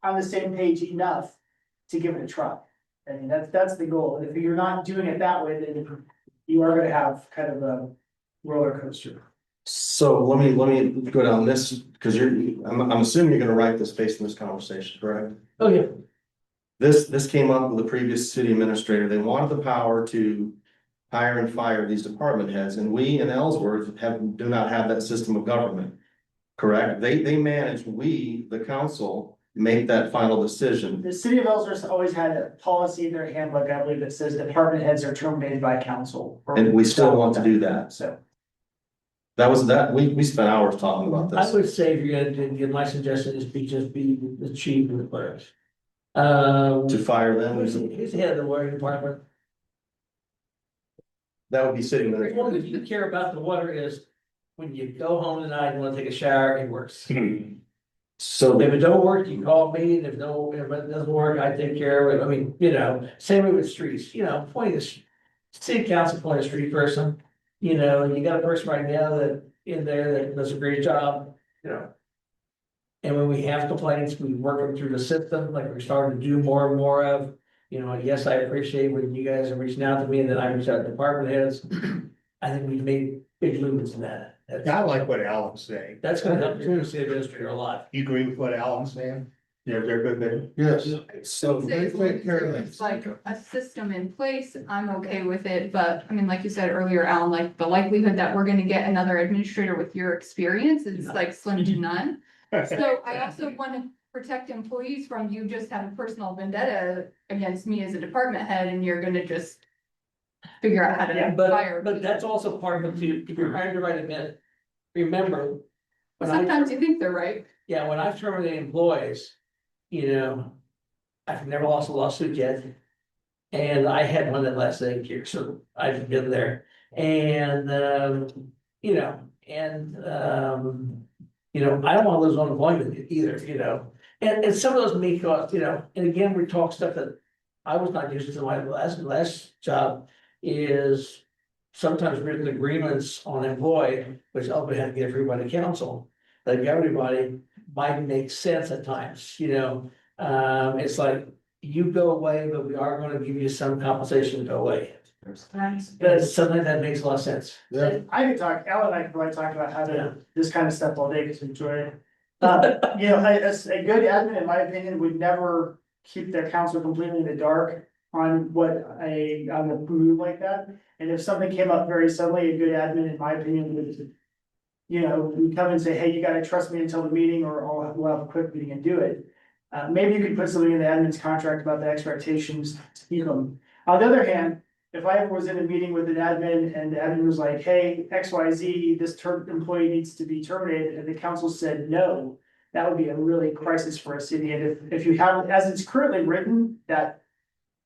on the same page enough to give it a try. I mean, that's the goal, and if you're not doing it that way, then you are gonna have kind of a roller coaster. So let me go down this, because I'm assuming you're gonna write this based on this conversation, correct? Oh, yeah. This came up with the previous city administrator. They wanted the power to hire and fire these department heads, and we in Ellsworth do not have that system of government. Correct? They manage, the council make that final decision. The city of Ellsworth always had a policy in their handbook, I believe, that says department heads are terminated by council. And we still want to do that. So. We spent hours talking about I this. would say if you're gonna do, my suggestion is just be the chief and the clerk. To fire them, Who's the head of the water department? that would be sitting As there. long as you care about the water is, when you go home tonight, you wanna take a shower, it works. So If it don't work, you call me, and if it doesn't work, I take care of it, I mean, same way with streets, point is. City council point a street person, you got a person right now that in there that does a great job, And when we have complaints, we work them through the system, like we're starting to do more and more of. Yes, I appreciate when you guys are reaching out to me and then I reach out to department heads. I think we've made big movements in that. I like what Alan's saying. That's gonna help the city administrator a lot. You agree with what Alan's saying? Yeah, they're good, then. Yes. So They take care of It's like a system in place, I'm okay with it, but I mean, like you said earlier, Alan, like the likelihood that we're gonna get another administrator with your experience is like slim to none. So I also wanna protect employees from you just having personal vendetta against me as a department head and you're gonna just figure out how Yeah, to fire. but that's also part of it too, if you're hiring the right admin, remember. when I- Sometimes you think they're right. Yeah, when I've terminated employees, I've never lost a lawsuit yet. And I had one that lasted 8 years, so I've been there. And, I don't wanna lose unemployment either. And some of those may cost, and again, we talk stuff that I was not used to my last job is sometimes written agreements on employee, which ultimately had to get everybody to council. Like everybody might make sense at times, it's like you go away, but we are gonna give you some compensation to go away. That's something that makes a lot of sense. Yeah. I could talk, Alan and I could probably talk about how Yeah. to, this kind of stuff all day, because we enjoy it. A good admin, in my opinion, would never keep their council completely in the dark on on a move like that. And if something came up very suddenly, a good admin, in my opinion, would, would come and say, hey, you gotta trust me until the meeting, or we'll have a quick meeting and do it. Maybe you could put something in the admin's contract about the expectations to keep them. On the other hand, if I ever was in a meeting with an admin and the admin was like, hey, XYZ, this employee needs to be terminated, and the council said no, that would be a really crisis for a city. And if you have, as it's currently written, that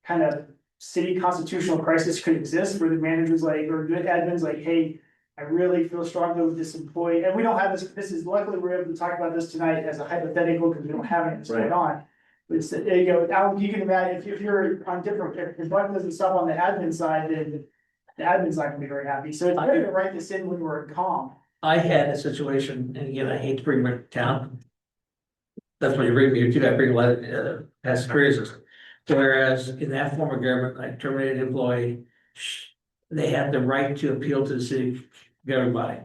kind of city constitutional crisis could exist where the manager's like, or good admin's like, hey, I really feel strongly with this employee. And we don't have this is luckily we're able to talk about this tonight as a hypothetical because we don't have any going on. It's, Alan, you can imagine if you're on different, if one doesn't stop on the admin side, then the admin's not gonna be very happy. So it's better to write this in when we're calm. I had a situation, and again, I hate to bring my town. That's when you bring me to, I bring a lot of past experiences. Whereas in that form of government, I terminated an employee. They had the right to appeal to the city government.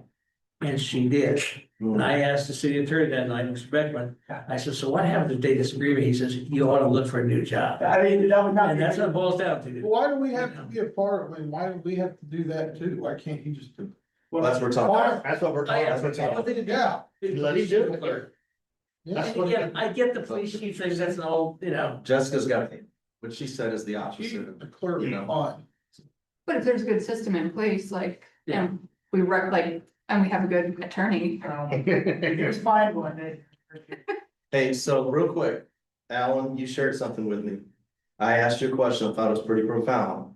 And she did. And I asked the city attorney that night, Mr. Beckman, I said, so what happened if they disagree with me? He says, you ought to look for a new job. I mean, that would not. And that's what it boils down to. Why do we have to be a part of it? Why do we have to do that too? Why can't you just do? Well, that's what we're talking. That's what we're talking, that's what we're talking. Yeah. Let's do it. And again, I get the police chief things, that's an old, Jessica's got, what she said is the opposite. The clerk, fine. But if there's a good system in place, and and we have a good attorney. Just find one. Hey, so real quick, Alan, you shared something with me. I asked you a question, I thought it was pretty profound.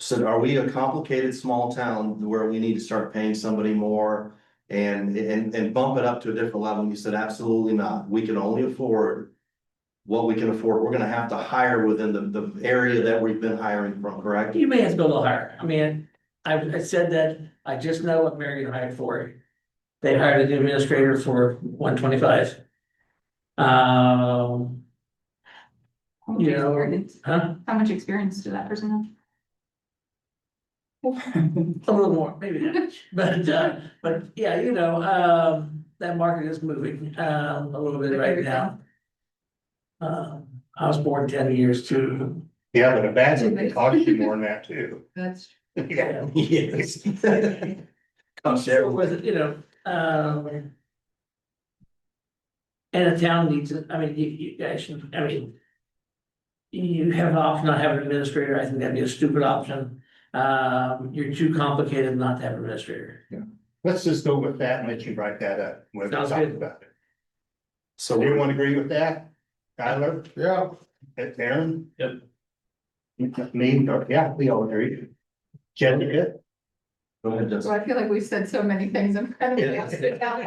So are we a complicated small town where we need to start paying somebody more and bump it up to a different level? And you said, absolutely not. We can only afford what we can afford. We're gonna have to hire within the area that we've been hiring from, correct? you may have to go a little higher. I mean, I said that, I just know what Marion hired for. They hired an administrator for 125. How much You know, experience? huh? How much experience did that person have? A little more, maybe not, but yeah, that market is moving, a little bit right now. I was born 10 years too. Yeah, but a bad thing costs you more than that too. That's. Yeah. Yes. I'm sure with, And the town needs it, I mean, you guys should, I mean. You have an option not having an administrator, I think that'd be a stupid option. You're too complicated not to have an administrator. Let's just go with that and let you write that up when we Sounds talk good. about it. So Everyone agree with that? Tyler, Yeah, Aaron? Yep. Me, yeah, we all agree. Jessica? go ahead, So Justin. I feel like we've said so many things in front of me. I'll sit down,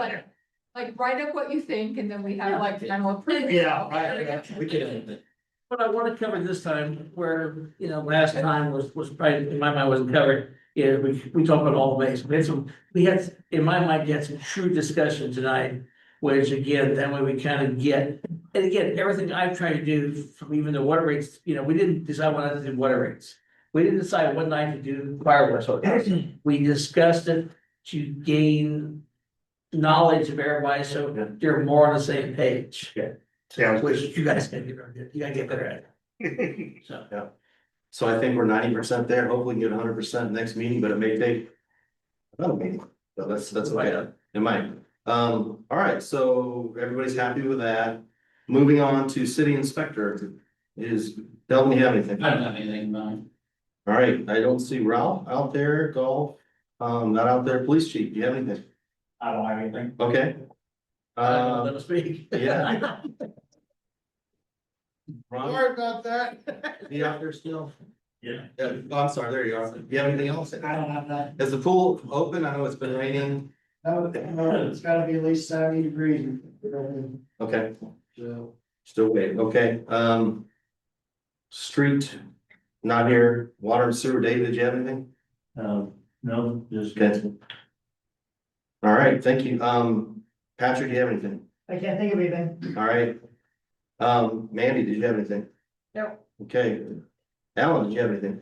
like write up what you think and then we have like general approval. Yeah, right. We can. What I want to cover this time, where, you know, last time was probably, in my mind, wasn't covered, is we talked about all the ways. We had, in my mind, had some true discussion tonight. Which again, that way we kind of get, and again, everything I've tried to do from even the water rates, you know, we didn't decide what to do water rates. We didn't decide what night to do fireworks. We discussed it to gain knowledge of everybody, so they're more on the same page. Sounds Which good. you guys gotta get better at. You gotta get better at it. So. So I think we're 90% there, hopefully we can get 100% next meeting, but it may take another meeting, so that's okay, it might. All right, so everybody's happy with that. Moving on to city inspector is, tell me anything. I don't have anything in mind. All right, I don't see Ralph out there, golf, not out there, police chief, do you have anything? I don't have anything. Okay. Let us speak. Yeah. Ron, sorry about that. is he out there still? Yeah. Oh, I'm sorry, there you are. Do you have anything else? I don't have that. Is the pool open? I know it's been raining. No, it's gotta be at least 70 degrees. Okay, So, still waiting, okay, street, not here, water and sewer, David, did you have anything? No, just. Okay. All right, thank you, Patrick, do you have anything? I can't think of anything. All right. Mandy, did you have anything? No. Okay, Alan, did you have anything?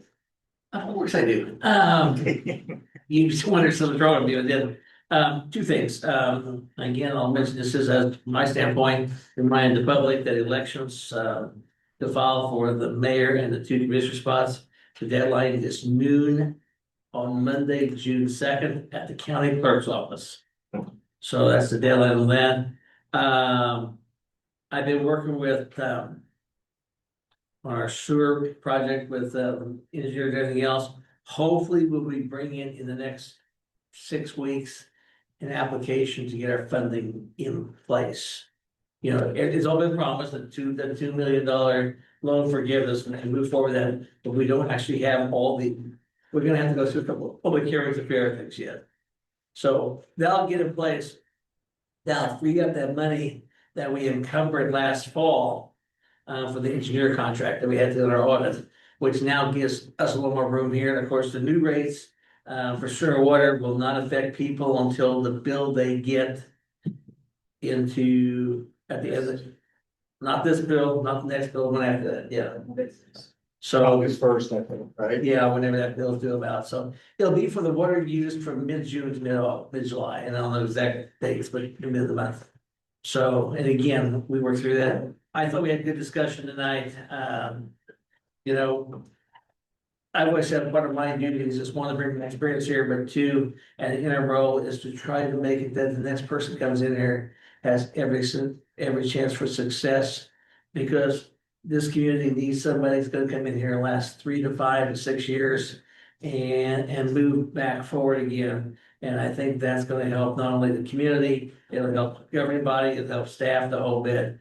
Of course I do. You just wonder something's wrong with me, but then, two things. Again, I'll mention this as my standpoint, remind the public that elections, to file for the mayor and the two commissioner spots. The deadline is noon on Monday, June 2nd at the county clerk's office. So that's the deadline on that. I've been working with, on our sewer project with, engineers and everything else. Hopefully we'll be bringing in the next 6 weeks an application to get our funding in place. You know, it's all been promised, the $2 million loan forgiveness and move forward with that, but we don't actually have we're gonna have to go through a couple of public hearings to fair things yet. So that'll get in place. That'll free up that money that we encumbered last fall for the engineer contract that we had to do in our audit, which now gives us a little more room here. And of course, the new rates for sewer and water will not affect people until the bill they get into at the end of not this bill, not the next bill, one after that, yeah. So, August 1st, I think, right? yeah, whenever that bill's due about, so it'll be for the water used from mid-June to mid-July, and I don't know exact dates, but mid of the month. So, and again, we worked through that. I thought we had a good discussion tonight. You know, I always said part of my duties is one, to bring experience here, but two, and in our role is to try to make it that the next person comes in here has every chance for success. Because this community needs somebody that's gonna come in here and last 3 to 5 to 6 years and move back forward again. And I think that's gonna help not only the community, it'll help everybody, it'll help staff the whole bit.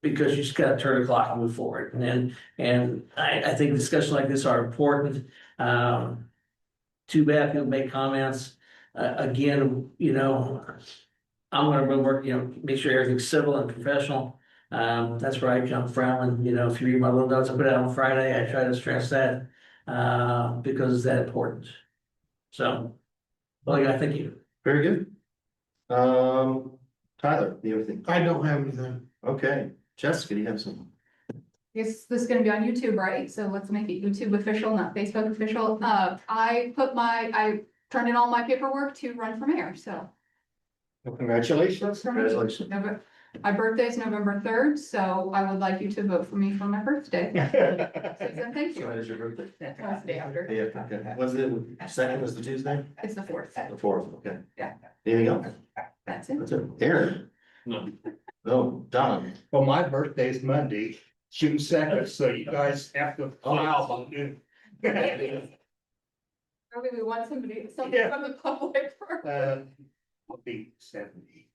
Because you just gotta turn the clock and move forward. And I think discussions like this are important. Too bad people make comments. Again, you know, I'm gonna work, you know, make sure everything's civil and professional. That's where I come from. And, you know, if you read my little notes I put out on Friday, I try to stress that, because it's that important. So, well, yeah, thank you. Very good. Tyler, do you have anything? I don't have anything. Okay, Jessica, do you have something? Guess this is gonna be on YouTube, right? So let's make it YouTube official, not Facebook official. I turned in all my paperwork to run for mayor, so. Well, congratulations. Congratulations. My birthday is November 3rd, so I would like you to vote for me for my birthday. Susan, thank So you. when is your birthday? That's the day after. Yeah, okay. Was it second was the Tuesday? It's the 4th. The fourth, okay. Yeah. Anything else? That's it. That's it. Aaron, No, Don. Well, my birthday's Monday, June 2nd, so you guys have to file by noon. Maybe we want somebody, something Yeah. from the public. I'll be 70.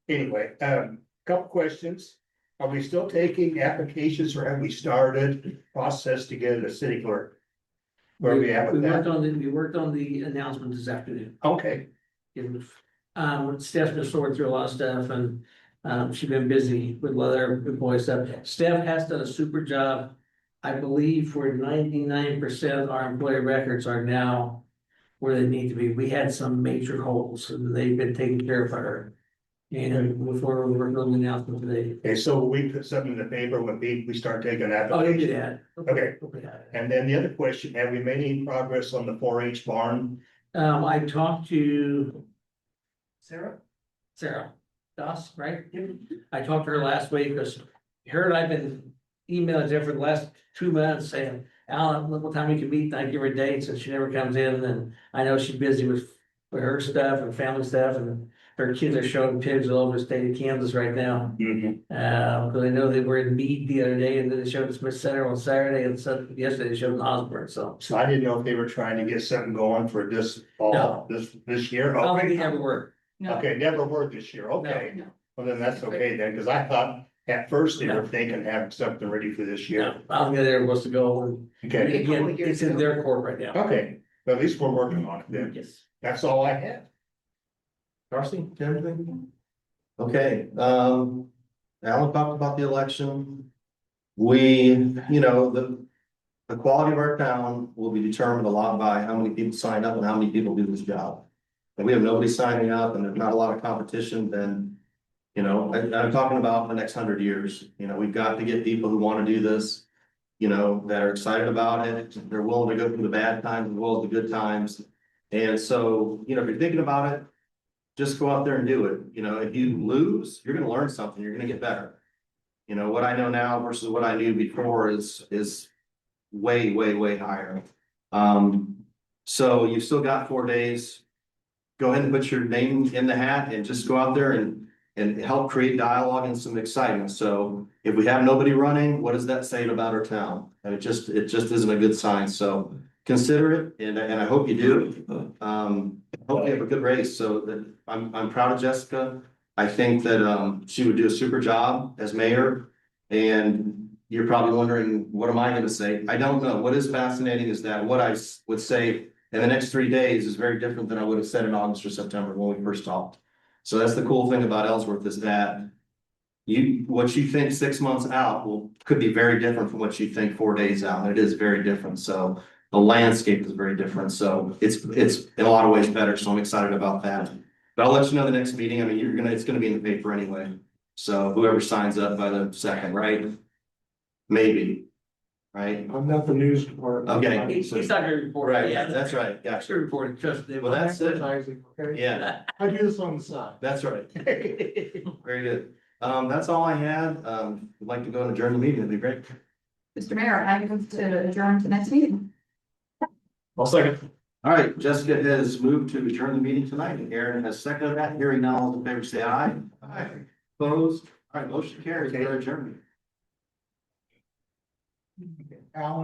Anyway, couple questions. Are we still taking applications or have we started process to get a city clerk? Where we at with that? We worked on the announcement this afternoon. Okay, Steph's been sorting through a lot of stuff and, she's been busy with other employee stuff. Steph has done a super job. I believe for 99% of our employee records are now where they need to be. We had some major holes and they've been taken care of by her. And before we worked on the announcement today. okay, so we put something in the paper when we start taking Oh, you did applications. that. Okay. And then the other question, have we made any progress on the 4-H barn? I talked to Sarah? Sarah Doss, right? I talked to her last week because her and I've been emailing her for the last 2 months saying, Alan, look what time we can meet. And I give her dates and she never comes in. And I know she's busy with her stuff and family stuff and her kids are showing pigs all over the state of Kansas right now. Because I know they were in Meade the other day and then they showed at Smith Center on Saturday and yesterday they showed in Osborne, so. So I didn't know if they were trying to get something going for this fall, No. this year. I don't think Okay. they ever were. No. Okay, never were this year, okay. No. Well, then that's okay then, because I thought at first they were thinking having something ready for this No, year. I don't think they ever was to go and Okay, again, it's in their court right now. okay, but at least we're working on it then. Yes. That's all I had. Darcy, do you have anything? Okay, Alan talked about the election. We, the quality of our town will be determined a lot by how many people sign up and how many people do this job. If we have nobody signing up and there's not a lot of competition, then, I'm talking about the next 100 years. We've got to get people who want to do this, that are excited about it. They're willing to go through the bad times as well as the good times. And so, if you're thinking about it, just go out there and do it. If you lose, you're gonna learn something, you're gonna get better. What I know now versus what I knew before is way, way, way higher. So you've still got 4 days. Go ahead and put your name in the hat and just go out there and help create dialogue and some excitement. So if we have nobody running, what does that say about our town? And it just isn't a good sign. So consider it and I hope you do. Hope you have a good race. So that I'm proud of Jessica. I think that she would do a super job as mayor. And you're probably wondering, what am I gonna say? I don't know. What is fascinating is that what I would say in the next 3 days is very different than I would have said in August or September when we first talked. So that's the cool thing about Ellsworth is that what you think 6 months out could be very different from what you think 4 days out. And it is very different. So the landscape is very different. So it's in a lot of ways better. So I'm excited about that. But I'll let you know the next meeting. I mean, it's gonna be in the paper anyway. So whoever signs up by the 2nd, right? Maybe, right? I'm not the news department. Okay. He's not gonna report. Right, Yeah, that's right. Yeah. Actually reported just. Well, that's it. Advertising, okay? Yeah, I do this on the side. that's right. Very good. That's all I had. Would like to go and adjourn the meeting. It'd be great. Mr. Mayor, I move to adjourn to next meeting. I'll second. All right, Jessica has moved to adjourn the meeting tonight, and Aaron has seconded that. Hearing none, all in favor, say aye. Aye. Opposed? All right, motion carries. We're adjourned. Alan.